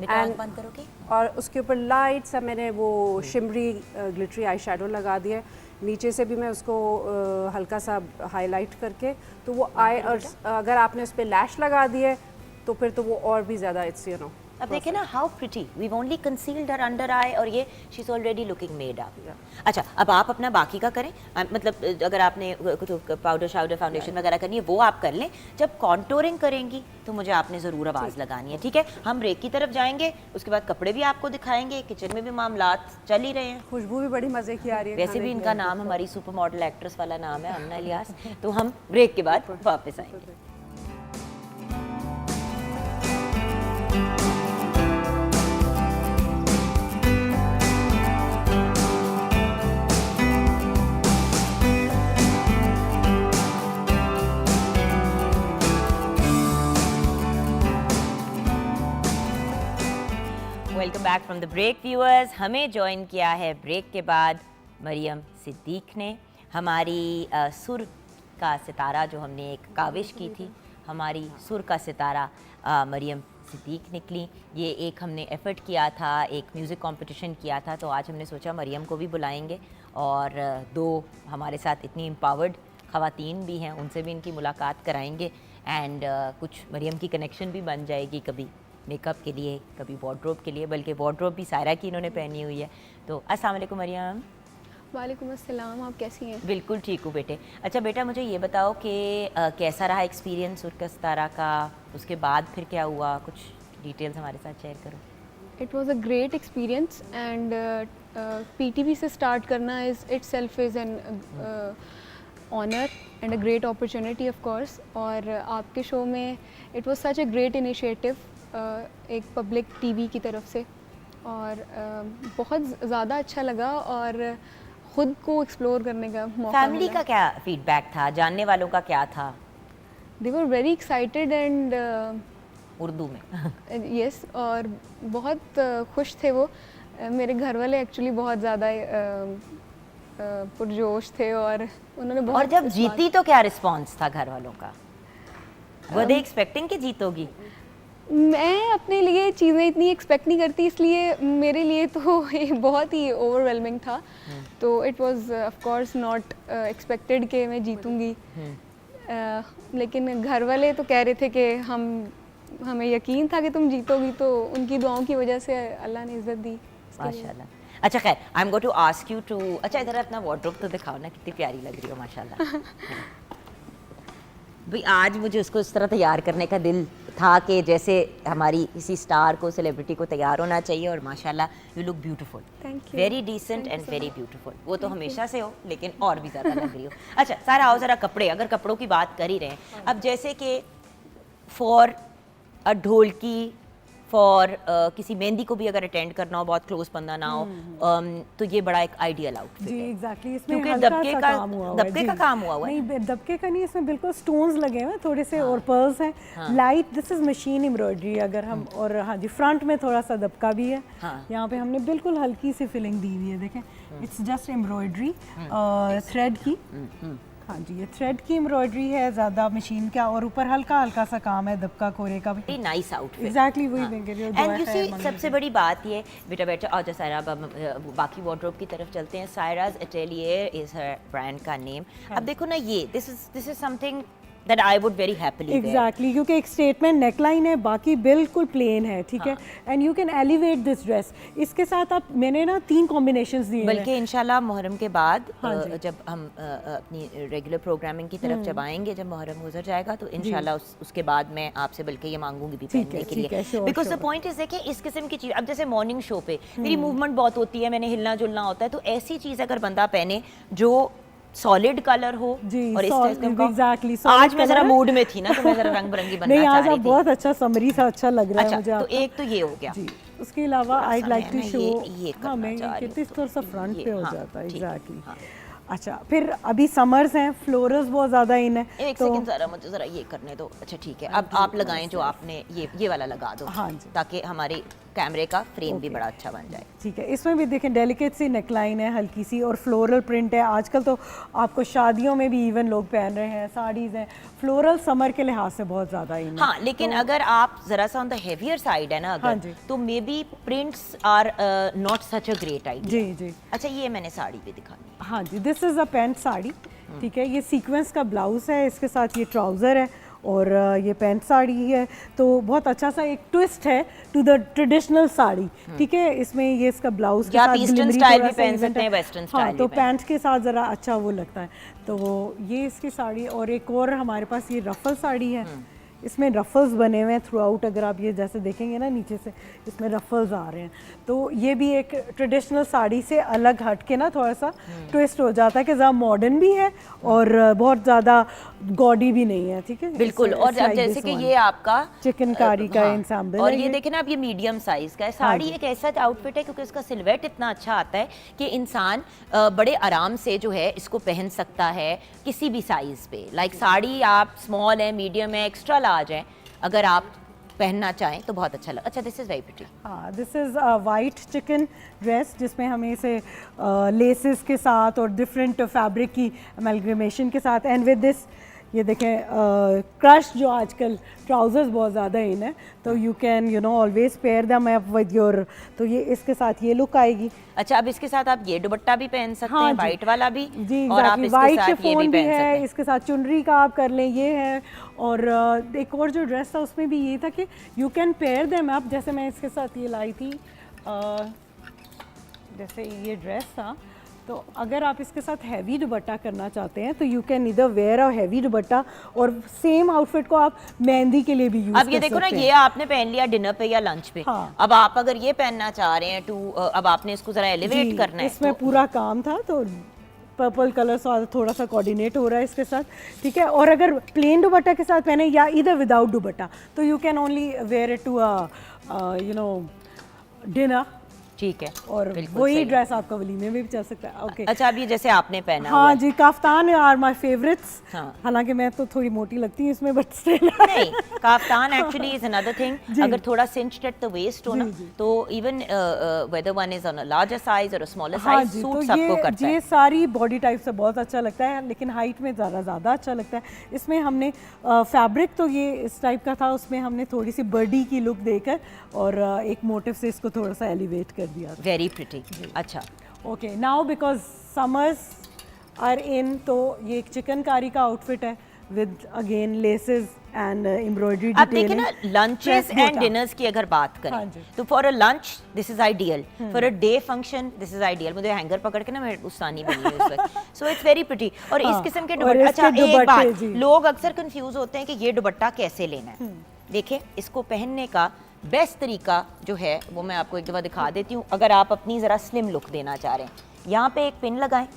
आंख बंद करोगे, और उसके ऊपर लाइट सा मैंने वो शिमरी ग्लिटरी आई शेडो लगा दिया, नीचे से भी मैं उसको हल्का सा हाईलाइट करके, तो वो आई, और अगर आपने उस पर लैश लगा दिए तो फिर तो वो और भी ज़्यादा इट्स यू नो। अब देखिए ना how pretty, we only concealed her under eye, और ये she is already looking made up. अच्छा अब आप अपना बाकी का करें, मतलब अगर आपने पाउडर शाउडर फाउंडेशन वगैरह करनी है वो आप कर लें। जब कॉन्टोरिंग करेंगी तो मुझे आपने ज़रूर आवाज़ लगानी है, ठीक है? हम ब्रेक की तरफ जाएंगे, उसके बाद कपड़े भी आपको दिखाएंगे, किचन में भी मामलात चल ही रहे हैं। खुशबू भी बड़ी मज़े की आ रही है, वैसे भी इनका नाम हमारी सुपर मॉडल एक्ट्रेस वाला नाम है, अमना इलियास। तो हम ब्रेक के बाद वापस आएंगे। Welcome back from the break viewers. हमें ज्वाइन किया है ब्रेक के बाद मरियम सिद्दीक ने। हमारी सुर का सितारा जो हमने एक काविश की थी, हमारी सुर का सितारा मरियम सिद्दीक निकली। ये एक हमने एफ़र्ट किया था, एक म्यूज़िक कंपटीशन किया था, तो आज हमने सोचा मरियम को भी बुलाएंगे और दो हमारे साथ इतनी एम्पावर्ड ख़वातीन भी हैं, उनसे भी इनकी मुलाकात कराएंगे एंड कुछ मरियम की कनेक्शन भी बन जाएगी, कभी मेकअप के लिए, कभी वार्डरोब के लिए, बल्कि वार्डरोब भी सायरा की इन्होंने पहनी हुई है। तो अस्सलाम वालेकुम मरियम। वालेकुम अस्सलाम, आप कैसी हैं? बिल्कुल ठीक हूँ बेटे। अच्छा बेटा, मुझे ये बताओ कि कैसा रहा एक्सपीरियंस सुर का सितारा का, उसके बाद फिर क्या हुआ, कुछ डिटेल्स हमारे साथ शेयर करो। It was a great experience and PTV से स्टार्ट करना is itself is an honour and a great opportunity of course. और आपके शो में it was such a great initiative एक पब्लिक टीवी की तरफ से, और बहुत ज़्यादा अच्छा लगा और ख़ुद को एक्सप्लोर करने का मौका फैमिली का क्या फीडबैक था, जानने वालों का क्या था? They were very excited and Urdu में यस, और बहुत खुश थे वो। मेरे घर वाले एक्चुअली बहुत ज़्यादा पुरजोश थे और उन्होंने बहुत। और जब जीती तो क्या रिस्पॉन्स था घर वालों का? वर दे एक्सपेक्टिंग कि जीतोगी? मैं अपने लिए चीज़ें इतनी एक्सपेक्ट नहीं करती, इसलिए मेरे लिए तो ये बहुत ही ओवरवेलमिंग था। तो it was of course not expected कि मैं जीतूंगी, लेकिन घर वाले तो कह रहे थे कि हमें यकीन था कि तुम जीतोगी, तो उनकी दुआओं की वजह से अल्लाह ने इज़्ज़त दी। माशाल्लाह। अच्छा खैर, I am going to ask you too, अच्छा इधर अपना वार्डरोब तो दिखाओ ना, कितनी प्यारी लग रही हो माशाल्लाह। भाई आज मुझे उसको इस तरह तैयार करने का दिल था कि जैसे हमारी किसी स्टार को, सेलिब्रिटी को तैयार होना चाहिए, और माशाल्लाह you look beautiful, Thank you. Very decent Thank and you so very much. Beautiful. वो तो हमेशा से हो, लेकिन और भी ज़्यादा लग रही हो। अच्छा सारा आओ ज़रा कपड़े, अगर कपड़ों की बात कर ही रहे हैं, अब जैसे कि फॉर अ ढोलकी, फॉर किसी मेहंदी को भी अगर अटेंड करना हो, बहुत क्लोज बंदा ना हो, तो ये बड़ा एक आइडियल आउटफिट जी है। एग्जैक्टली। इसमें क्योंकि हल्का दबके सा का काम हुआ हुआ है। दबके जी। का काम हुआ हुआ है। नहीं दबके का नहीं, इसमें बिल्कुल स्टोन्स लगे हुए हैं थोड़े से और पर्ल्स हैं, light. This is machine embroidery अगर हम, और हाँ जी फ्रंट में थोड़ा सा दबका भी है। यहाँ पे हमने बिल्कुल हल्की सी फिलिंग दी हुई है, देखें इट्स जस्ट एम्ब्रॉयडरी थ्रेड की। हाँ जी, ये थ्रेड की एम्ब्रॉयडरी है, ज़्यादा मशीन का, और ऊपर हल्का हल्का सा काम है दबका कोरे का भी। Nice outfit. एग्जैक्टली वही मैं कह रही हूँ। एंड यू सी सबसे बड़ी बात ये बेटा बेटा, और जो सायरा, अब हम बाकी वार्डरोब की तरफ चलते हैं। सायराज अटेलियर इज हर ब्रांड का नेम। अब देखो ना, ये this is something that I would very happily exactly, क्योंकि एक स्टेटमेंट नेकलाइन है, बाकी बिल्कुल प्लेन है, ठीक है, and you can elevate this dress. इसके साथ आप, मैंने ना 3 कॉम्बिनेशंस दिए हैं। बल्कि इंशाल्लाह मुहर्रम के बाद जब हम अपनी रेगुलर प्रोग्रामिंग की तरफ जब आएंगे, जब मुहर्रम गुजर जाएगा, तो इंशाल्लाह उसके बाद मैं आपसे बल्कि ये मांगूंगी भी पहनने के लिए, बिकॉज द पॉइंट इज कि इस किस्म की चीज़, अब जैसे मॉर्निंग शो पे मेरी मूवमेंट बहुत होती है, मैंने हिलना जुलना होता है, तो ऐसी चीज़ अगर बंदा पहने जो सॉलिड कलर हो, और इस टाइप का। एग्जैक्टली, आज मैं जरा मूड में थी ना, तो मैं जरा रंग बिरंगी बनना नहीं, चाह आज रही आप थी। बहुत अच्छा समरी सा अच्छा लग रहा है मुझे तो आपका। एक तो ये हो गया जी, उसके अलावा आई लाइक टू शो, ये हाँ मैं करना चाह रही कहती हूँ, थोड़ा सा फ्रंट ये, पे हो हाँ, जाता है। ठीक है, एग्जैक्टली। हाँ। अच्छा, फिर अभी समर्स हैं, फ्लोरल्स बहुत ज़्यादा इन है। एक सेकंड ज़रा, मुझे ज़रा ये करने दो। अच्छा ठीक है, अब आप लगाएं जो आपने ये वाला लगा दो, हाँ जी, ताकि हमारे कैमरे का फ्रेम भी बड़ा अच्छा बन जाए। ठीक है। इसमें भी देखें डेलिकेट सी नेकलाइन है, हल्की सी, और फ्लोरल प्रिंट है। आजकल तो आपको शादियों में भी इवन लोग पहन रहे हैं, साड़ीज़ हैं, फ्लोरल समर के लिहाज से बहुत ज़्यादा इन है। हाँ, लेकिन अगर आप ज़रा सा ऑन द हेवियर साइड है ना अगर, हाँ जी, तो may be prints are not such a great idea. जी जी। अच्छा, ये मैंने साड़ी भी दिखानी है। हाँ जी, this is a pant sari, ठीक है। ये सीक्वेंस का ब्लाउज है, इसके साथ ये ट्राउज़र है, और ये पैंट साड़ी है। तो बहुत अच्छा सा एक ट्विस्ट है टू द ट्रेडिशनल साड़ी, ठीक है। इसमें ये इसका ब्लाउज के साथ ईस्टर्न ग्लिमरी स्टाइल थोड़ा भी सा पहन event सकते हैं, है। वेस्टर्न स्टाइल हाँ, भी तो पहन पैंट के साथ ज़रा अच्छा वो लगता है। तो ये इसकी साड़ी, और एक और हमारे पास ये रफल साड़ी है, इसमें रफल्स बने हुए हैं थ्रू आउट। अगर आप ये जैसे देखेंगे ना, नीचे से इसमें रफल्स आ रहे हैं, तो ये भी एक ट्रेडिशनल साड़ी से अलग हट के ना थोड़ा सा ट्विस्ट हो जाता है कि ज़रा मॉडर्न भी है और बहुत ज़्यादा गॉडी भी नहीं है, ठीक है। बिल्कुल। और अब जैसे कि ये आपका चिकनकारी का ensemble और है ये ये। देखें ना, अब ये मीडियम साइज का है। साड़ी एक ऐसा आउटफिट है क्योंकि इसका सिलवेट इतना अच्छा आता है कि इंसान बड़े आराम से जो है इसको पहन सकता है किसी भी साइज पे। लाइक साड़ी आप स्मॉल है, मीडियम है, एक्स्ट्रा लार्ज है, अगर आप पहनना चाहें तो बहुत अच्छा लगा। अच्छा, दिस इज़ वेरी प्रिटी। हाँ, this is white chicken dress जिसमें हमें इसे लेसेस के साथ और डिफरेंट फैब्रिक की अमेलगमेशन के साथ, एंड विद दिस ये देखें क्रश जो आजकल ट्राउजर्स बहुत ज़्यादा इन है, तो you can always pair them up with your, तो ये इसके साथ ये लुक आएगी। अच्छा, अब इसके साथ आप ये दुपट्टा भी पहन सकते हाँ हैं, जी। वाइट वाला भी, जी, और आप exactly. इसके वाइट साथ ये शिफॉन भी भी पहन सकते है, हैं। इसके साथ चुनरी का आप कर लें, ये है। और एक और जो ड्रेस था उसमें भी ये था कि you can pair them up, जैसे मैं इसके साथ ये लाई थी, जैसे ये ड्रेस था, तो अगर आप इसके साथ हैवी दुपट्टा करना चाहते हैं तो यू कैन इधर वेयर अ हैवी दुपट्टा, और सेम आउटफिट को आप मेहंदी के लिए भी यूज कर अब ये देखो ना, सकते ये हैं। आपने पहन लिया डिनर पे या लंच पे। हाँ। अब आप अगर ये पहनना चाह रहे हैं अब आपने इसको जरा एलिवेट जी, करना है इसमें तो पूरा काम था, तो पर्पल कलर से थोड़ा सा कोऑर्डिनेट हो रहा है इसके साथ, ठीक है। और अगर प्लेन दुपट्टा के साथ पहने या इधर विदाउट दुपट्टा, तो you can only wear it to dinner, ठीक है, और बिल्कुल वही सही। ड्रेस आपका वलीमे में भी चल सकता है। ओके, अच्छा, अब ये जैसे आपने पहना हुआ हाँ है। जी, काफ्तान आर माय फेवरेट्स। हाँ। हालांकि मैं तो थोड़ी मोटी लगती हूँ इसमें, बट स्टिल नहीं, kaftan actually is another thing. अगर थोड़ा cinched at the waist हो ना, तो even whether one is on a larger size or a smaller हाँ size जी, सूट तो सबको करता ये है। सारी बॉडी टाइप से बहुत अच्छा लगता है, लेकिन हाइट में ज़्यादा अच्छा लगता है। इसमें हमने फैब्रिक तो ये इस टाइप का था, उसमें हमने थोड़ी सी बर्डी की लुक देकर और एक मोटिव से इसको थोड़ा सा एलिवेट कर दिया। Very pretty. अच्छा, okay, now because summers are in, तो ये एक चिकनकारी का आउटफिट है with again laces and embroidery अब देखिए ना, डिटेलिंग। लंचेस Dress एंड मोटा। डिनर्स की अगर बात हाँ करें जी। तो for a lunch this is ideal, for a day function this is ideal. मुझे हैंगर पकड़ के ना मैं उस्तानी बनी हूँ इस वक्त, सो इट्स वेरी प्रिटी। और इस हाँ, किस्म के और दुपट्टे, इसके अच्छा एक दुपट्टे, बात, जी। लोग अक्सर कंफ्यूज होते हैं कि ये दुपट्टा कैसे लेना है। देखिए, इसको पहनने का बेस्ट तरीका जो है वो मैं आपको एक दफ़ा दिखा देती हूँ। अगर आप अपनी ज़रा स्लिम लुक देना चाह रहे हैं, यहाँ पे एक पिन लगाएं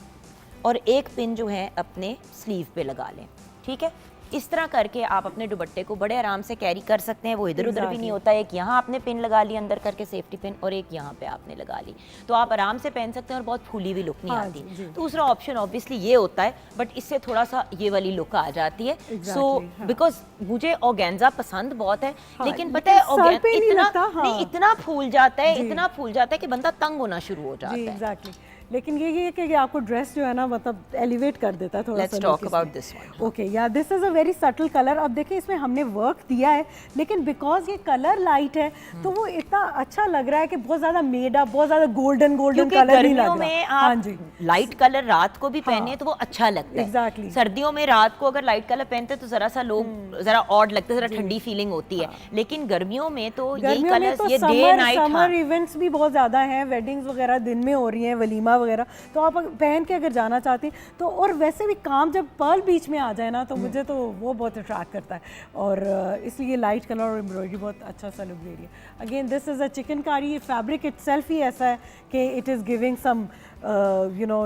और एक पिन जो है अपने स्लीव पे लगा लें, ठीक है। इस तरह करके आप अपने दुपट्टे को बड़े आराम से कैरी कर सकते हैं, वो इधर उधर भी नहीं होता। एक यहाँ आपने पिन लगा ली अंदर करके सेफ्टी पिन, और एक यहाँ पे आपने लगा ली, तो आप आराम से पहन सकते हैं और बहुत फूली हुई लुक नहीं हाँ आती। जी, जी। दूसरा ऑप्शन ऑब्वियसली ये होता है, बट इससे थोड़ा सा ये वाली लुक आ जाती है। सो हाँ। बिकॉज मुझे ऑर्गेन्जा पसंद बहुत है, हाँ, लेकिन लेकिन पता है सर पे नहीं इतना लगता, हाँ। नहीं, इतना फूल जाता है, जी। इतना फूल जाता है कि बंदा तंग होना शुरू हो जाता जी, है। एग्जैक्टली। लेकिन ये है कि आपको ड्रेस जो है ना, मतलब एलिवेट कर देता है थोड़ा Let's सा। talk about this one. Okay, yeah this is a very subtle colour. अब देखिए, इसमें हमने वर्क दिया है, लेकिन बिकॉज ये कलर लाइट है तो वो इतना अच्छा लग रहा है कि बहुत ज्यादा मेड अप, बहुत ज्यादा गोल्डन क्योंकि कलर नहीं लग गर्मियों रहा। में हाँ आप जी, लाइट कलर रात को भी पहने हाँ। तो वो अच्छा लगता है। Exactly. सर्दियों में रात को अगर लाइट कलर पहनते हैं तो जरा सा लोग जरा ऑड लगता है, जरा ठंडी फीलिंग होती है। लेकिन गर्मियों में तो यही गर्मियों में कलर्स, तो ये डे नाइट, समर इवेंट्स भी बहुत ज़्यादा हैं, वेडिंग्स वगैरह दिन में हो रही हैं, वलीमा वगैरह, तो आप पहन के अगर जाना चाहती हैं तो। और वैसे भी काम जब पर्ल बीच में आ जाए ना, तो मुझे तो वो बहुत अट्रैक्ट करता है, और इसलिए लाइट कलर और एम्ब्रॉयडरी बहुत अच्छा सा लुक दे रही है। Again this is a chikankari, ये फैब्रिक इटसेल्फ ही ऐसा है कि it is giving some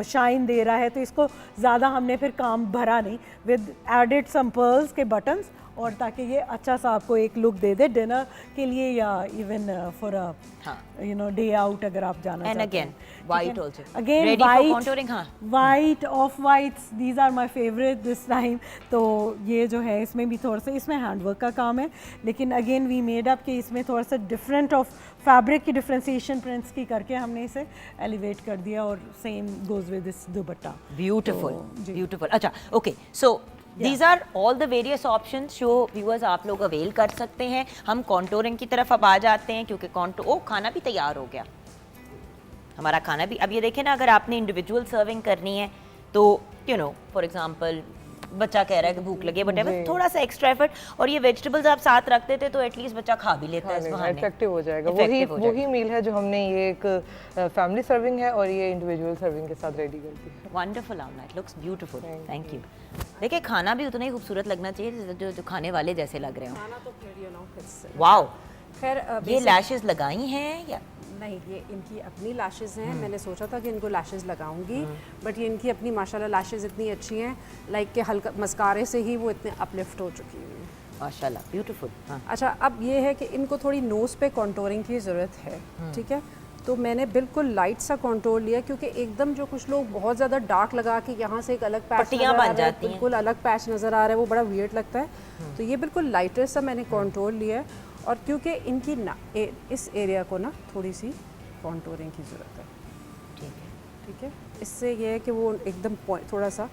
shine दे रहा है, तो इसको ज़्यादा हमने फिर काम भरा नहीं, विद एडेड सम पर्ल्स के बटन्स, और ताकि ये अच्छा सा आपको एक लुक दे दे डिनर के लिए या even for a day out अगर आप जाना एंड चाहते अगेन हैं। White also again ready for white, contouring. हाँ, white, off whites, these are my favourite this time. तो ये जो है इसमें भी थोड़ा सा, इसमें हैंडवर्क का काम है, लेकिन अगेन वी मेड अप कि इसमें थोड़ा सा डिफरेंट ऑफ फैब्रिक की डिफ्रेंसिएशन प्रिंट्स की करके हमने इसे एलिवेट कर दिया, और same goes with this dupatta. Beautiful जी। ब्यूटीफुल। अच्छा, okay, so these are all the various options जो व्यूअर्स आप लोग अवेल कर सकते हैं। हम कॉन्टोरिंग की तरफ अब आ जाते हैं, क्योंकि खाना भी तैयार हो गया हमारा। खाना भी, अब ये देखें ना, अगर आपने इंडिविजुअल सर्विंग करनी है तो फॉर एग्जांपल बच्चा कह रहा है कि भूख लगी है, बट थोड़ा सा एक्स्ट्रा एफर्ट, और ये वेजिटेबल्स आप साथ रखते थे तो एटलीस्ट बच्चा खा भी लेता है इस बहाने। इफेक्टिव हो जाएगा। Effective हो वही मील है जो हमने, ये एक फैमिली सर्विंग है और ये इंडिविजुअल सर्विंग के साथ रेडी कर दी है। Wonderful Amna, it looks beautiful, thank you. देखिए, खाना भी उतना ही खूबसूरत लगना चाहिए जो खाने वाले जैसे लग रहे हो। खाना तो फिर वाओ, खैर ये लैशेस लगाई हैं या नहीं, ये इनकी अपनी लैशेज़ हैं। मैंने सोचा था कि इनको लैशेज़ लगाऊंगी, बट ये इनकी अपनी माशाल्लाह लैशेज़ इतनी अच्छी हैं, लाइक कि हल्का मस्कारे से ही वो इतने अपलिफ्ट हो चुकी हुई हैं। माशाल्लाह ब्यूटीफुल। हाँ, अच्छा, अब ये है कि इनको थोड़ी नोज़ पे कॉन्टोरिंग की ज़रूरत है, ठीक है। तो मैंने बिल्कुल लाइट सा कॉन्टोर लिया, क्योंकि एकदम जो कुछ लोग बहुत ज़्यादा डार्क लगा के यहाँ से एक अलग पैच पट्टियाँ बन जाती हैं। बिल्कुल अलग पैच नज़र आ रहा है, वो बड़ा वियर्ड लगता है। तो ये बिल्कुल लाइटर सा मैंने कॉन्टोर लिया है, और क्योंकि इनकी ना इस एरिया को ना थोड़ी सी कॉन्टोरिंग की ज़रूरत है, ठीक है। ठीक है। इससे ये है कि वो एकदम थोड़ा सा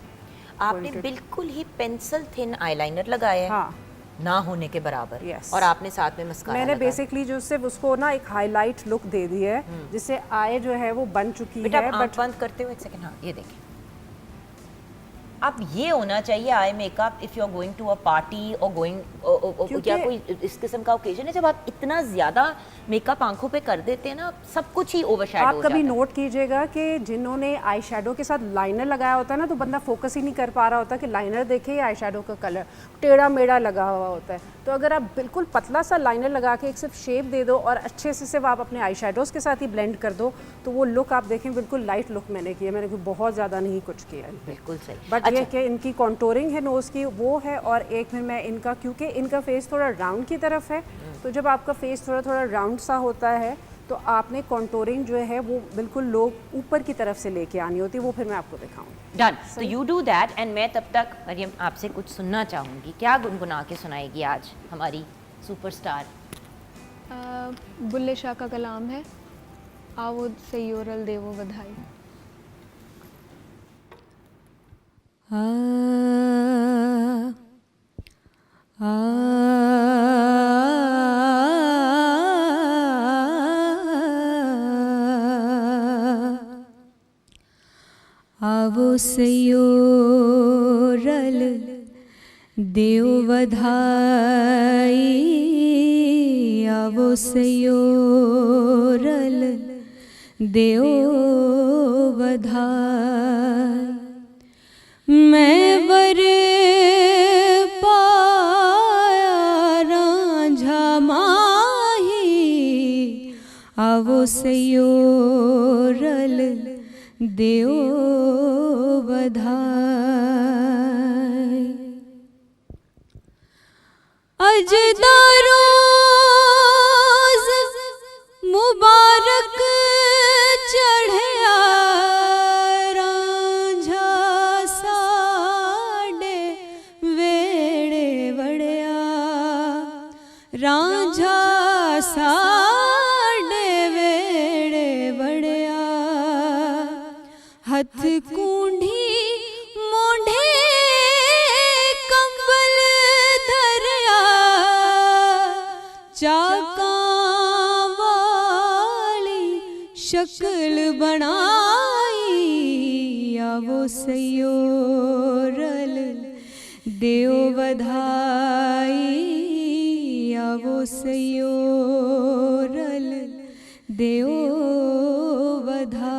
आपने बिल्कुल ही पेंसिल थिन आईलाइनर लगाया है, हाँ ना होने के बराबर। Yes. और आपने साथ में मस्कारा मैंने लगाया। बेसिकली जो सिर्फ उसको ना एक हाईलाइट लुक दे दी है, जिससे आई जो है वो बन चुकी बेटा है। आप आँख बंद करते हो एक सेकंड, हाँ ये देखें। अब ये होना चाहिए eye makeup if you are going to a party और गोइंग क्या कोई इस किस्म का ओकेजन है जब आप इतना ज्यादा मेकअप आंखों पे कर देते हैं ना, सब कुछ ही ओवरशैडो आप हो कभी जाता है। नोट कीजिएगा कि जिन्होंने आई शेडो के साथ लाइनर लगाया होता है ना, तो बंदा फोकस ही नहीं कर पा रहा होता कि लाइनर देखे या आई शेडो का कलर टेढ़ा मेढ़ा लगा हुआ होता है। तो अगर आप बिल्कुल पतला सा लाइनर लगा के एक सिर्फ शेप दे दो और अच्छे से सिर्फ आप अपने आई शेडोज़ के साथ ही ब्लेंड कर दो, तो वो लुक आप देखें बिल्कुल लाइट लुक मैंने किया, मैंने कोई बहुत ज़्यादा नहीं कुछ किया। बिल्कुल सही। बट ये कि इनकी कॉन्टोरिंग है नोज़ की वो है, और एक फिर मैं इनका, क्योंकि इनका फेस थोड़ा राउंड की तरफ है, तो जब आपका फेस थोड़ा थोड़ा राउंड सा होता है तो आपने कॉन्टोरिंग जो है वो बिल्कुल लोग ऊपर की तरफ से लेके आनी होती है, वो फिर मैं आपको दिखाऊंगी। डन, तो यू डू दैट एंड मैं तब तक मरियम आपसे कुछ सुनना चाहूँगी। क्या गुनगुना के सुनाएगी आज हमारी सुपरस्टार? बुल्ले शाह का कलाम है, आवो सैयोरल देवो बधाई। आवो सयोरल देव बधाई, आवो सयोरल देव बधाई। मैं वर पाया रांझा माही, आवो सयोरल देव बधाई। अजदारोज मुबारक चढ़या रांझा साडे वेड़े वड़या, रांझा साडे वेड़े वड़या। हथ कूंढी मोढ़े कंबल धरया, चाकां वाली शक्ल बनाई, आवो सयोरल देव बधाई, आवो सयोरल देव बधाई।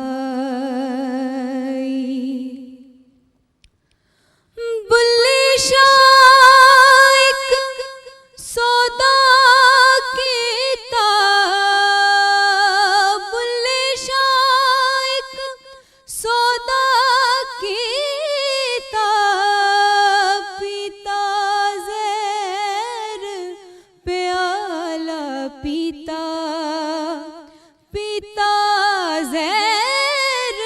बुल्ले शाह एक सौदा कीता, बुल्ले शाह एक सौदा कीता, पीता ज़हर प्याला पीता, पीता ज़हर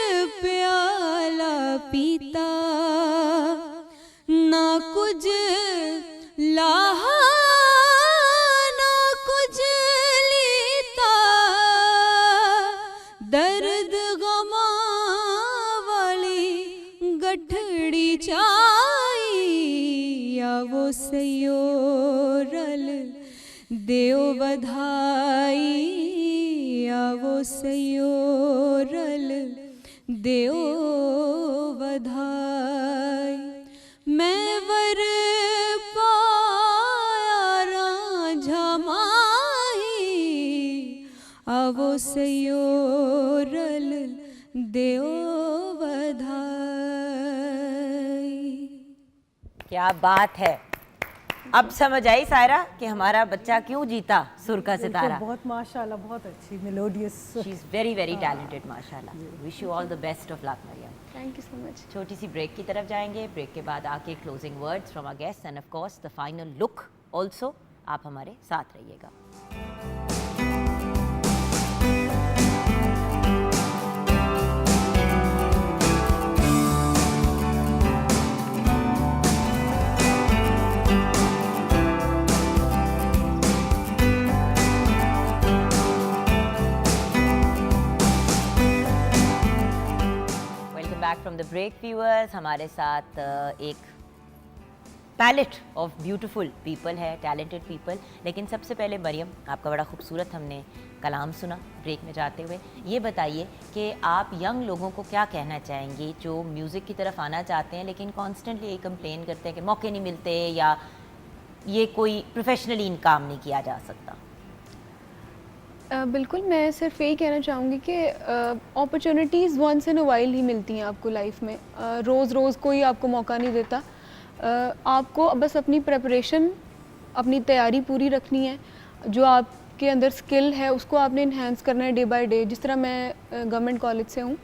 प्याला पीता। ना कुछ लाहा ना कुछ लीता, दर्द गमा वाली गठड़ी चाई, आवो सयोरल देव बधाई, आवो सयोरल देव बधाई। मैं वर पाया रांझा माही, आवो सयोरल देव बधाई। क्या बात है। अब समझ आई सायरा कि हमारा बच्चा क्यों जीता सुर का सितारा। बहुत माशाल्लाह, बहुत अच्छी melodious. She is very very talented माशाल्लाह। Wish you all the best of luck Mariam. Thank you so much. छोटी सी ब्रेक की तरफ जाएंगे, ब्रेक के बाद आके closing words from our guest and of course the final look also. आप हमारे साथ रहिएगा। Back from the break viewers. हमारे साथ एक पैलेट ऑफ ब्यूटीफुल पीपल है, टैलेंटेड पीपल। लेकिन सबसे पहले मरियम, आपका बड़ा खूबसूरत हमने कलाम सुना ब्रेक में जाते हुए। ये बताइए कि आप यंग लोगों को क्या कहना चाहेंगे जो म्यूज़िक की तरफ आना चाहते हैं लेकिन कॉन्स्टेंटली ये कंप्लेन करते हैं कि मौके नहीं मिलते या ये कोई प्रोफेशनली इन काम नहीं किया जा सकता? बिल्कुल, मैं सिर्फ यही कहना चाहूँगी कि opportunities once in a while ही मिलती हैं आपको लाइफ में। रोज़ रोज़ कोई आपको मौका नहीं देता। आपको बस अपनी प्रेपरेशन, अपनी तैयारी पूरी रखनी है। जो आपके अंदर स्किल है उसको आपने इन्हेंस करना है डे बाय डे। जिस तरह मैं गवर्नमेंट कॉलेज से हूँ,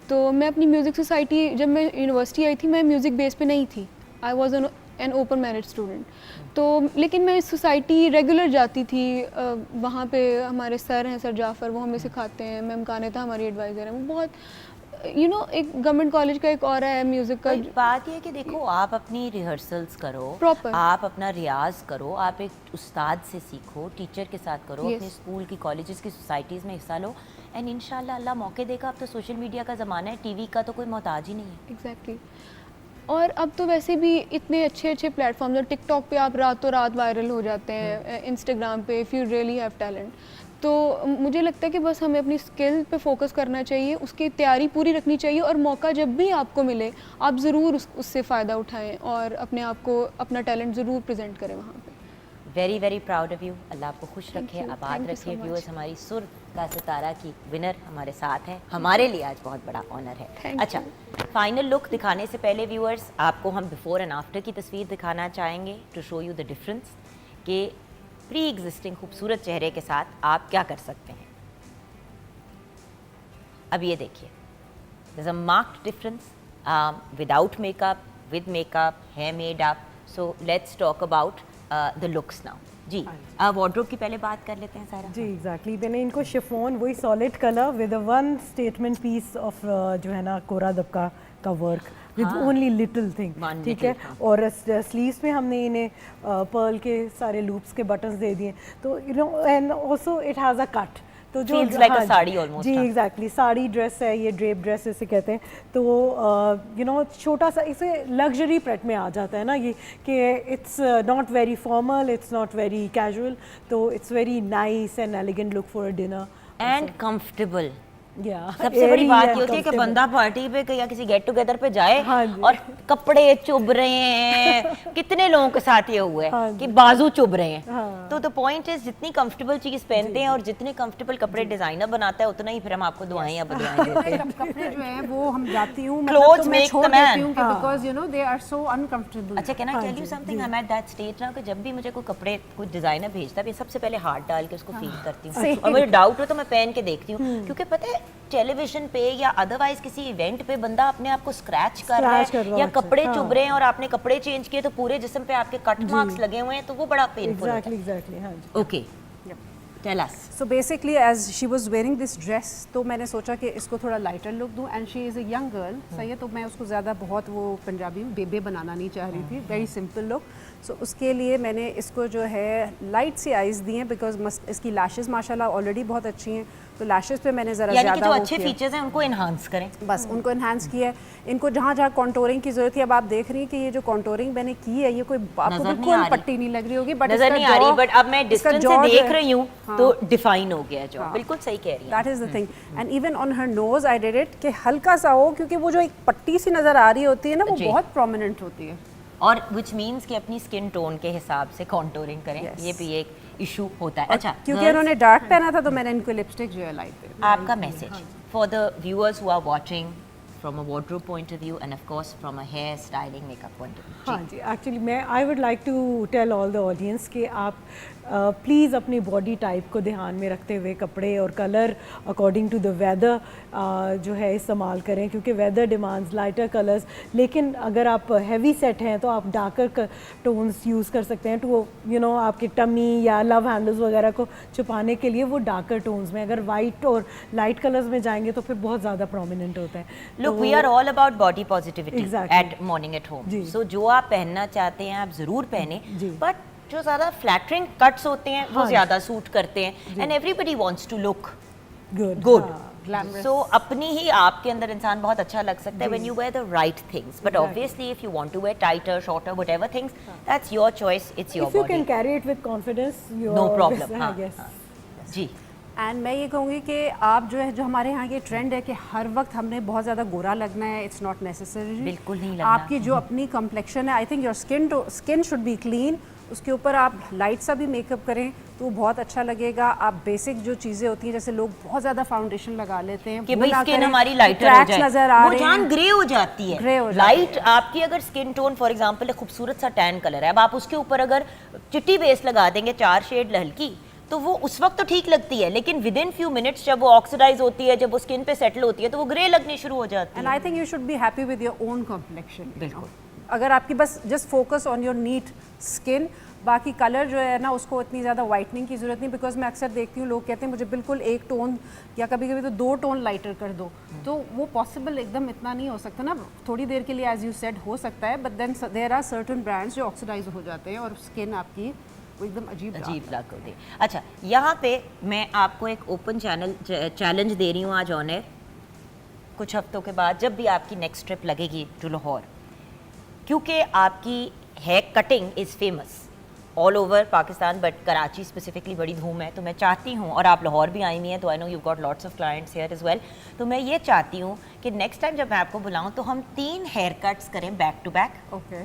तो मैं अपनी म्यूज़िक सोसाइटी, जब मैं यूनिवर्सिटी आई थी, मैं म्यूज़िक बेस पे नहीं थी। I was an open merit student. तो लेकिन मैं इस सोसाइटी रेगुलर जाती थी। वहाँ पे हमारे सर हैं, सर जाफ़र, वो हमें सिखाते हैं। मैम कानिता हमारी एडवाइज़र है। वो बहुत एक गवर्नमेंट कॉलेज का एक और है म्यूज़िक का। बात ये है कि देखो, आप अपनी रिहर्सल्स करो, Proper. आप अपना रियाज करो, आप एक उस्ताद से सीखो, टीचर के साथ करो, Yes. अपने स्कूल की, कॉलेजेस की सोसाइटीज़ में हिस्सा लो, एंड इंशाल्लाह अल्लाह मौके देगा। अब तो सोशल मीडिया का ज़माना है, टीवी का तो कोई मोहताज ही नहीं है। एग्जैक्टली। और अब तो वैसे भी इतने अच्छे अच्छे प्लेटफॉर्म हैं। टिकटॉक पे आप रातों रात वायरल हो जाते हैं, इंस्टाग्राम पे, if you really have talent. तो मुझे लगता है कि बस हमें अपनी स्किल पे फोकस करना चाहिए, उसकी तैयारी पूरी रखनी चाहिए, और मौका जब भी आपको मिले आप ज़रूर उससे फ़ायदा उठाएं और अपने आप को, अपना टैलेंट ज़रूर प्रेजेंट करें वहाँ पे। Very very proud of you. अल्लाह आपको खुश Thank रखे, you. आबाद Thank you so रखे। much. व्यूअर्स, हमारी सुर का सितारा की विनर हमारे साथ है। हमारे लिए आज बहुत बड़ा ऑनर है। Thank अच्छा, फाइनल लुक दिखाने से पहले व्यूअर्स, आपको हम बिफोर एंड आफ्टर की तस्वीर दिखाना चाहेंगे to show you the difference कि प्री एग्जिस्टिंग खूबसूरत चेहरे के साथ आप क्या कर सकते हैं। अब ये देखिए, there's a marked difference without makeup, with makeup, hair made up. So let's talk about the looks now. जी, वार्डरोब की पहले बात कर लेते हैं सारा। जी एग्जैक्टली, मैंने इनको शिफॉन, वही solid colour with one statement piece of जो है ना कोरा दबका का work with only little thing, One ठीक है। little, हाँ। और स्लीव्स में हमने इन्हें पर्ल के सारे लूप्स के बटन्स दे दिए। तो and also it has a cut, तो जो Feels like a हाँ, साड़ी almost, जी हाँ। एग्जैक्टली, साड़ी ड्रेस है ये, ड्रेप ड्रेस इसे कहते हैं। तो छोटा सा इसे लग्जरी प्रेट में आ जाता है ना ये, कि it's not very formal, it's not very casual, तो it's very nice and elegant look for a dinner and comfortable. या सबसे बड़ी बात ये होती है कि बंदा पार्टी पे या किसी गेट टुगेदर पे जाए हाँ जी। और कपड़े चुभ रहे हैं। कितने लोगों के साथ ये हुआ है हाँ कि बाजू चुभ रहे हैं। हाँ। तो द पॉइंट इज, जितनी कंफर्टेबल चीज पहनते हैं और जितने कंफर्टेबल कपड़े डिजाइनर बनाता है, उतना ही फिर हम आपको दुआएं या बदुआएं देते हैं। कपड़े जो है वो हम जाती हूँ, Clothes तो मैं make छोड़ the man. देती हूँ because you know they are so uncomfortable. अच्छा, can I tell you something? I am at that stage ना कि जब भी मुझे कोई कपड़े, कोई डिजाइनर भेजता है, मैं सबसे पहले हाथ डाल के उसको फील करती हूँ, और मुझे डाउट हो तो मैं पहन के देखती हूँ। क्योंकि पता है, टेलीविजन पे या अदरवाइज किसी इवेंट पे बंदा अपने आप को स्क्रैच कर रहा Scratch कर है रहा या है, कपड़े हाँ। चुभ रहे हैं और आपने कपड़े चेंज किए तो पूरे जिस्म पे आपके कट मार्क्स लगे हुए हैं, तो वो बड़ा पेनफुल होता एग्जैक्टली एग्जैक्टली, हाँ जी। है। Okay, tell us. So basically as she was wearing this dress, तो मैंने सोचा कि इसको थोड़ा लाइटर लुक दूं, and she is a young girl, सही है। तो मैं उसको ज़्यादा बहुत वो पंजाबी बेबे बनाना नहीं चाह रही थी, वेरी सिंपल लुक। सो उसके लिए मैंने इसको जो है लाइट सी आइज़ दी हैं, बिकॉज इसकी लैशेस माशाल्लाह ऑलरेडी बहुत अच्छी हैं, तो लैशेस पे मैंने ज़रा यानी कि ज़्यादा जो वो अच्छे किया। फीचर्स हैं उनको एनहांस करें। बस उनको इन्हांस किया है। इनको जहाँ जहाँ कॉन्टोरिंग की जरूरत है, अब आप देख रही हैं कि ये जो कॉन्टोरिंग मैंने की है, ये कोई आपको नजर नहीं आ बिल्कुल रही। पट्टी नहीं लग रही होगी, बट नजर नहीं आ रही, बट अब मैं डिस्टेंस से देख रही हूँ तो डिफाइन हो गया जो। बिल्कुल सही कह रही है। That is the thing. And even on her knows I did it कि हल्का सा हो, क्योंकि वो जो एक पट्टी सी नजर आ रही होती है ना, वो जी। बहुत प्रोमिनेंट होती है। और विच मीन्स कि अपनी स्किन टोन के हिसाब से कॉन्टोरिंग करें। Yes. ये भी एक इशू होता है। और अच्छा, क्योंकि girls, उन्होंने डार्क पहना था, तो मैंने इनको लिपस्टिक जो है लाइट दे दी। आपका message for the viewers who are watching from a wardrobe point of view and of course from a hair styling makeup point of view. हाँ जी, एक्चुअली मैं I would like to tell all the audience कि आप please अपनी body type को ध्यान में रखते हुए कपड़े और colour according to the weather जो है इस्तेमाल करें, क्योंकि वेदर डिमांड्स लाइटर कलर्स। लेकिन अगर आप हैवी सेट हैं तो आप डार्कर टोन्स यूज़ कर सकते हैं टू आपके टमी या लव हैंडल्स वगैरह को छुपाने के लिए, वो डार्कर टोन्स में। अगर वाइट और लाइट कलर्स में जाएंगे तो फिर बहुत ज़्यादा प्रोमिनेंट होता है। Look, we are all about body positivity Exactly. At morning at home. जी। सो जो आप पहनना चाहते हैं आप जरूर पहने, जी। बट जो ज़्यादा फ्लैटरिंग कट्स होते हैं वो हाँ जी। ज़्यादा सूट करते हैं, and everybody wants to look good good. Glamorous. So अपनी ही आपके अंदर इंसान बहुत अच्छा लग सकता है when you wear the right things, but obviously if you want to wear tighter, shorter, whatever things, that's your choice, it's your If you body, can carry it with confidence, you no are problem. I guess. जी and मैं ये कहूँगी कि आप जो है, जो हमारे यहाँ ये ट्रेंड है कि हर वक्त हमने बहुत ज़्यादा गोरा लगना है, इट्स नॉट नेसेसरी। बिल्कुल नहीं लगना। आपकी जो अपनी कम्प्लेक्शन है, I think your skin should be clean. उसके ऊपर आप लाइट सा भी मेकअप करें तो वो बहुत अच्छा लगेगा। आप बेसिक जो चीज़ें होती हैं, जैसे लोग बहुत ज़्यादा फाउंडेशन लगा लेते हैं कि वो भाई ना स्किन करें, हमारी लाइटर हो क्रैक्स जाए, नजर आ वो रहे जान हैं। ग्रे हो जाती है। ग्रे हो जाती लाइट आपकी अगर स्किन टोन फॉर एग्जांपल एक खूबसूरत सा टैन कलर है, अब आप उसके ऊपर अगर चिट्टी बेस लगा देंगे 4 शेड हल्की, तो वो उस वक्त तो ठीक लगती है, लेकिन विद इन फ्यू मिनट्स जब वो ऑक्सीडाइज होती है, जब वो स्किन पे सेटल होती है, तो वो ग्रे लगनी शुरू हो जाती एंड है। I think you should be happy with your own complexion. बिल्कुल। अगर आपकी बस just focus on your neat skin, बाकी कलर जो है ना उसको इतनी ज़्यादा वाइटनिंग की ज़रूरत नहीं, बिकॉज मैं अक्सर देखती हूँ लोग कहते हैं मुझे बिल्कुल एक टोन या कभी कभी तो 2 टोन लाइटर कर दो, तो वो पॉसिबल एकदम इतना नहीं हो सकता ना। थोड़ी देर के लिए एज यू सेड हो सकता है, but then there are certain brands जो ऑक्सीडाइज हो जाते हैं और स्किन आपकी वो एकदम अजीब लग होती है। अच्छा, यहाँ पे मैं आपको एक ओपन चैलेंज दे रही हूँ आज ऑन एयर। कुछ हफ्तों के बाद जब भी आपकी नेक्स्ट ट्रिप लगेगी टू लाहौर, क्योंकि आपकी hair cutting is famous all over Pakistan, but Karachi specifically बड़ी धूम है, तो मैं चाहती हूँ, और आप लाहौर भी आई हुई हैं, तो I know you got lots of clients here as well, तो मैं ये चाहती हूँ कि नेक्स्ट टाइम जब मैं आपको बुलाऊँ तो हम 3 हेयर कट्स करें back to back, okay.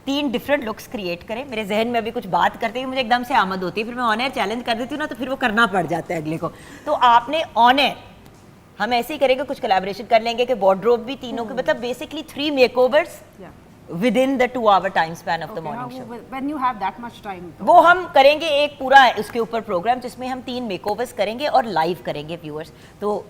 3 different looks create करें। मेरे जहन में अभी कुछ बात करते ही मुझे एकदम से आमद होती है, फिर मैं ऑन एयर चैलेंज कर देती हूँ ना, तो फिर वो करना पड़ जाता है अगले को। तो आपने ऑन एयर हम ऐसे ही करेंगे, कुछ कोलैबोरेशन कर लेंगे कि वार्डरोब भी तीनों के, मतलब basically 3 makeovers within the 2 hour time span of the morning show. When you have that much time, वो हम करेंगे एक पूरा उसके ऊपर प्रोग्राम, जिसमें हम 3 मेकओवर्स करेंगे और लाइव करेंगे व्यूअर्स। तो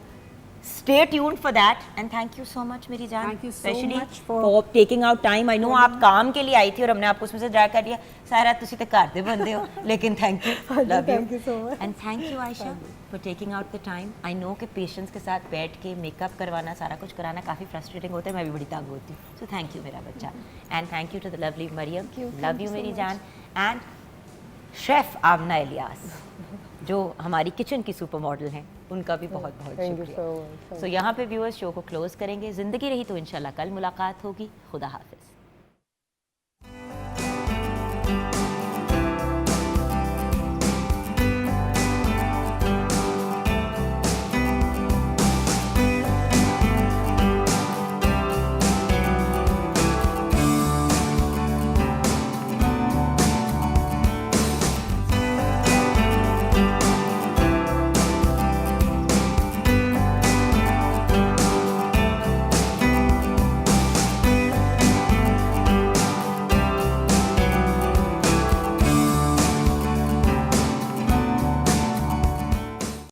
stay tuned for that and thank you so much मेरी जान, Thank you so especially much for taking out time. I know आप काम के लिए आई थी और हमने आपको उसमें से ड्रा कर दिया, सारा तुसी तो घर दे बंदे हो, लेकिन thank you, love you, Thank you so much. and thank you Aisha for taking out the time. I know कि पेशेंस के साथ बैठ के मेकअप करवाना, सारा कुछ कराना काफ़ी फ्रस्ट्रेटिंग होता है, मैं भी बड़ी तंग होती हूँ, so thank you मेरा बच्चा, and thank you to the lovely Mariam, love you मेरी जान, and शेफ आमना इलियास जो हमारी किचन की सुपर मॉडल हैं, उनका भी बहुत बहुत Thank you शुक्रिया। so much. सो यहाँ पे व्यूअर्स शो को क्लोज करेंगे। ज़िंदगी रही तो इंशाल्लाह कल मुलाकात होगी। खुदा हाफिज़।